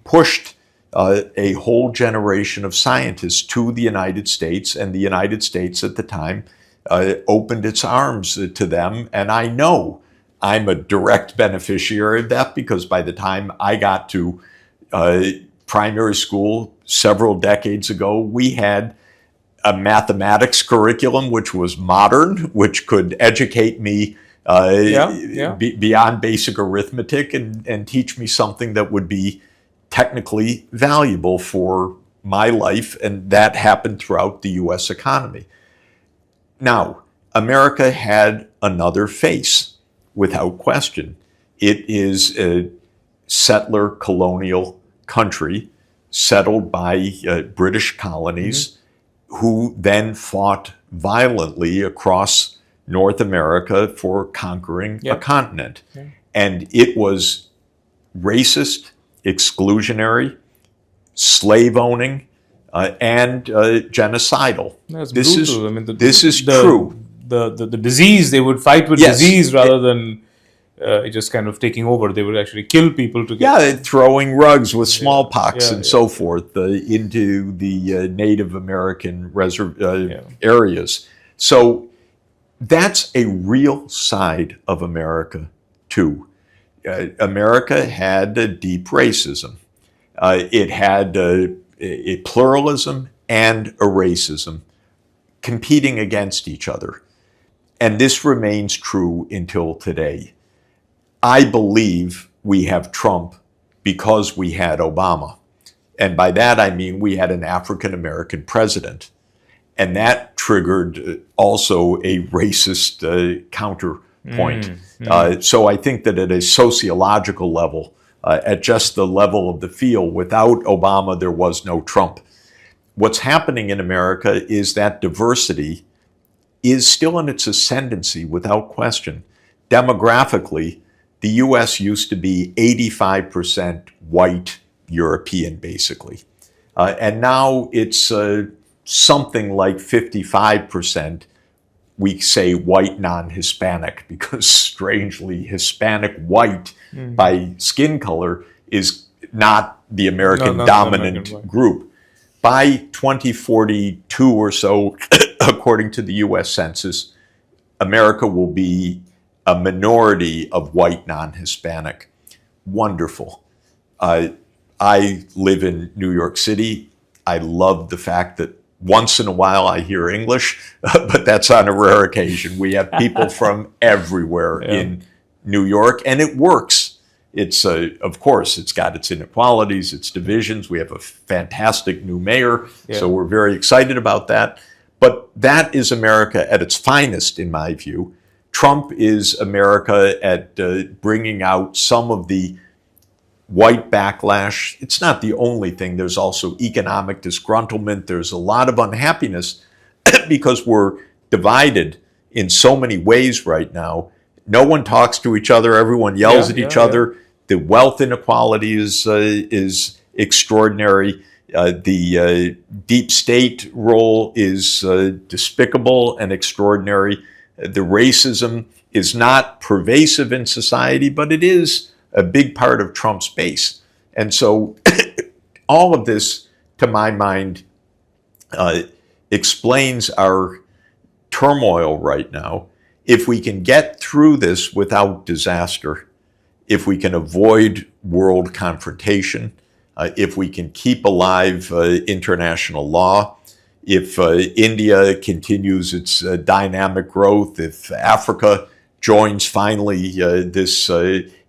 pushed a whole generation of scientists to the United States, and the United States at the time opened its arms to them. And I know I'm a direct beneficiary of that, because by the time I got to primary school several decades ago, we had a mathematics curriculum which was modern, which could educate me beyond basic arithmetic and teach me something that would be technically valuable for my life, and that happened throughout the U.S. economy. Now, America had another face, without question. It is a settler colonial country settled by British colonies who then fought violently across North America for conquering a continent. And it was racist, exclusionary, slave owning, and genocidal. That's this brutal. is I mean, this is true. The disease, they would fight with disease rather than just kind of taking over. They would actually kill people to get... throwing rugs with smallpox and so forth into the Native American areas. So that's a real side of America too. America had a deep racism. It had a pluralism and a racism competing against each other. And this remains true until today. I believe we have Trump because we had Obama. And by that I mean we had an African-American president. And that triggered also a racist counterpoint. So I think that at a sociological level, at just the level of the field, without Obama, there was no Trump. What's happening in America is that diversity is still in its ascendancy, without question. Demographically, the U.S. used to be 85% white European, basically. And now it's something like 55%, we say white non-Hispanic, because strangely, Hispanic white by skin color is not the American dominant group. By 2042 or so, according to the U.S. Census, America will be a minority of white non-Hispanic. Wonderful. I live in New York City. I love the fact that once in a while I hear English, but that's on a rare occasion. We have people from everywhere in New York, and it works. It's, of course, it's got its inequalities, its divisions. We have a fantastic new mayor, so we're very excited about that. But that is America at its finest, in my view. Trump is America at bringing out some of the white backlash. It's not the only thing. There's also economic disgruntlement. There's a lot of unhappiness because we're divided in so many ways right now. No one talks to each other. Everyone yells at each other. The wealth inequality is extraordinary. The deep state role is despicable and extraordinary. The racism is not pervasive in society, but it is a big part of Trump's base. And so all of this, to my mind, explains our turmoil right now. If we can get through this without disaster, if we can avoid world confrontation, if we can keep alive international law, if India continues its dynamic growth, if Africa joins finally this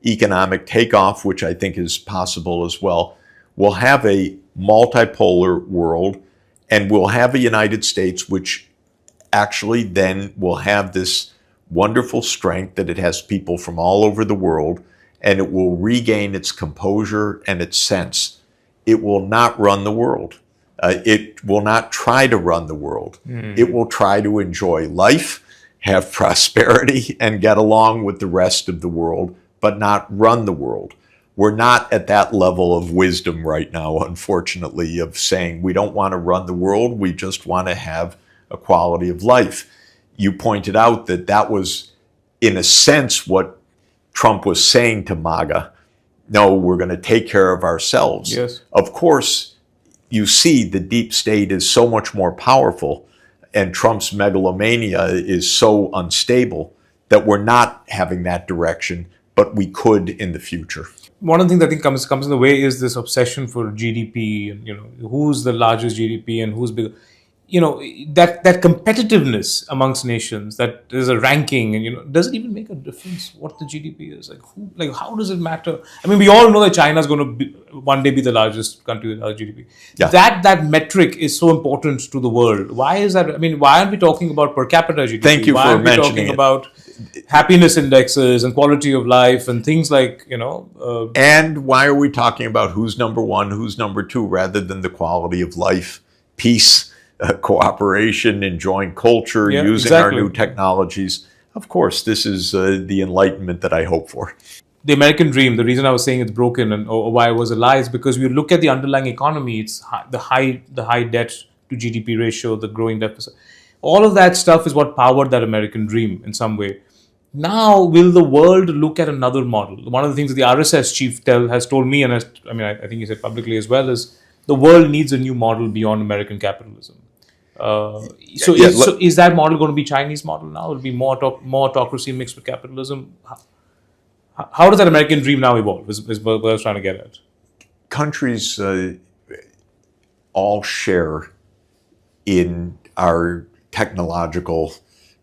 economic takeoff, which I think is possible as well, we'll have a multipolar world, and we'll have a United States which actually then will have this wonderful strength that it has people from all over the world, and it will regain its composure and its sense. It will not run the world. It will not try to run the world. It will try to enjoy life, have prosperity, and get along with the rest of the world, but not run the world. We're not at that level of wisdom right now, unfortunately, of saying we don't want to run the world, we just want to have a quality of life. You pointed out that that was, in a sense, what Trump was saying to MAGA. No, we're going to take care of ourselves. Yes. Of course, you see the deep state is so much more powerful, and Trump's megalomania is so unstable that we're not having that direction, but we could in the future. One of the things I think comes in the way is this obsession for GDP, and who's the largest GDP and who's bigger. That competitiveness amongst nations, that there's a ranking, and does it even make a difference what the GDP is? How does it matter? I mean, we all know that China is going to one day be the largest country with large GDP. Yeah. That metric is so important to the world. Why is that? I mean, why aren't we talking about per capita GDP? Thank you why for aren't we mentioning talking it. about happiness indexes and quality of life and things like, And why are we talking about who's number one, who's number two, rather than the quality of life, peace, cooperation, enjoying culture, using our new technologies? Of course, this is the enlightenment that I hope for. The American dream, the reason I was saying it's broken or why it was a lie is because we look at the underlying economy, it's the high debt to GDP ratio, the growing deficit. All of that stuff is what powered that American dream in some way. Now, will the world look at another model? One of the things that the RSS chief has told me, and I think he said publicly as well, is the world needs a new model beyond American capitalism. Is that model going to be Chinese model now? Will it be more autocracy mixed with capitalism? How does that American dream now evolve? Is what I was trying to get at. Countries all share in our technological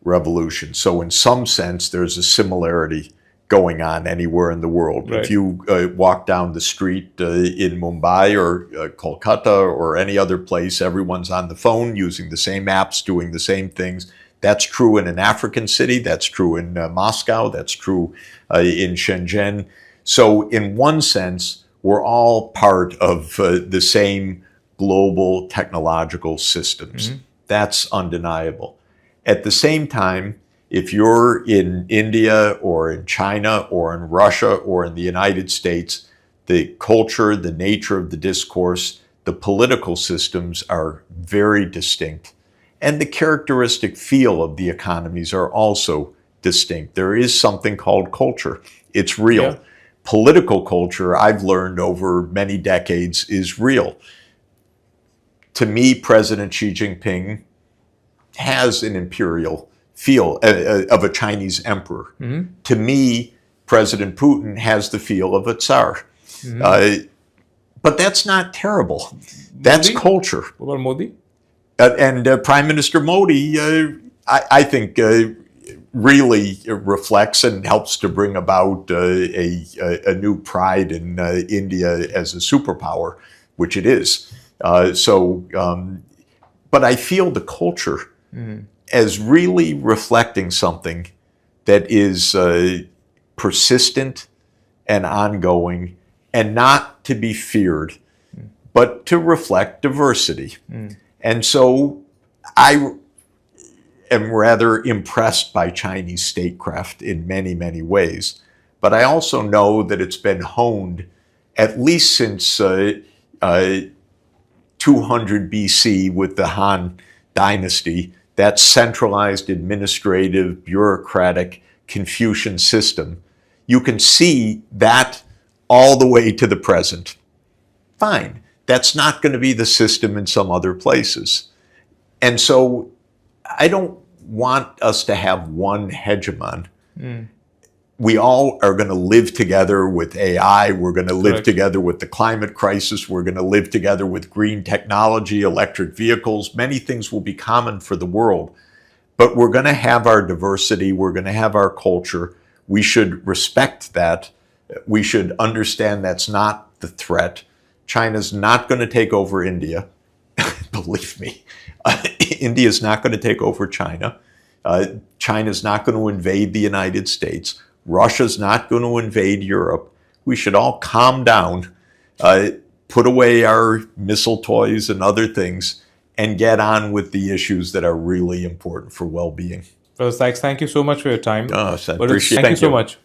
revolution. So in some sense, there's a similarity going on anywhere in the world. Right. If you walk down the street in Mumbai or Kolkata or any other place, everyone's on the phone using the same apps, doing the same things. That's true in an African city. That's true in Moscow. That's true in Shenzhen. So in one sense, we're all part of the same global technological systems. Mm-hmm. That's undeniable. At the same time, if you're in India or in China or in Russia or in the United States, the culture, the nature of the discourse, the political systems are very distinct. And the characteristic feel of the economies are also distinct. There is something called culture. It's real. Yeah. Political culture, I've learned over many decades, is real. To me, President Xi Jinping has an imperial feel of a Chinese emperor. Mm-hmm. To me, President Putin has the feel of a tsar. Mm-hmm. But that's not terrible. That's culture. What about Modi? And Prime Minister Modi, I think, really reflects and helps to bring about a new pride in India as a superpower, which it is. But I feel the culture as really reflecting something that is persistent and ongoing and not to be feared, but to reflect diversity. And so I am rather impressed by Chinese statecraft in many, many ways. But I also know that it's been honed, at least since 200 BC with the Han dynasty, that centralized administrative, bureaucratic Confucian system, you can see that all the way to the present. Fine. That's not going to be the system in some other places. And so I don't want us to have one hegemon. We all are going to live together with AI. We're going to live Correct. together with the climate crisis. We're going to live together with green technology, electric vehicles. Many things will be common for the world. But we're going to have our diversity. We're going to have our culture. We should respect that. We should understand that's not the threat. China's not going to take over India. Believe me. India's not going to take over China. China's not going to invade the United States. Russia's not going to invade Europe. We should all calm down, put away our missile toys and other things, and get on with the issues that are really important for well-being. Brother Sachs, thank you so much for your time. I appreciate it. Thank you so much.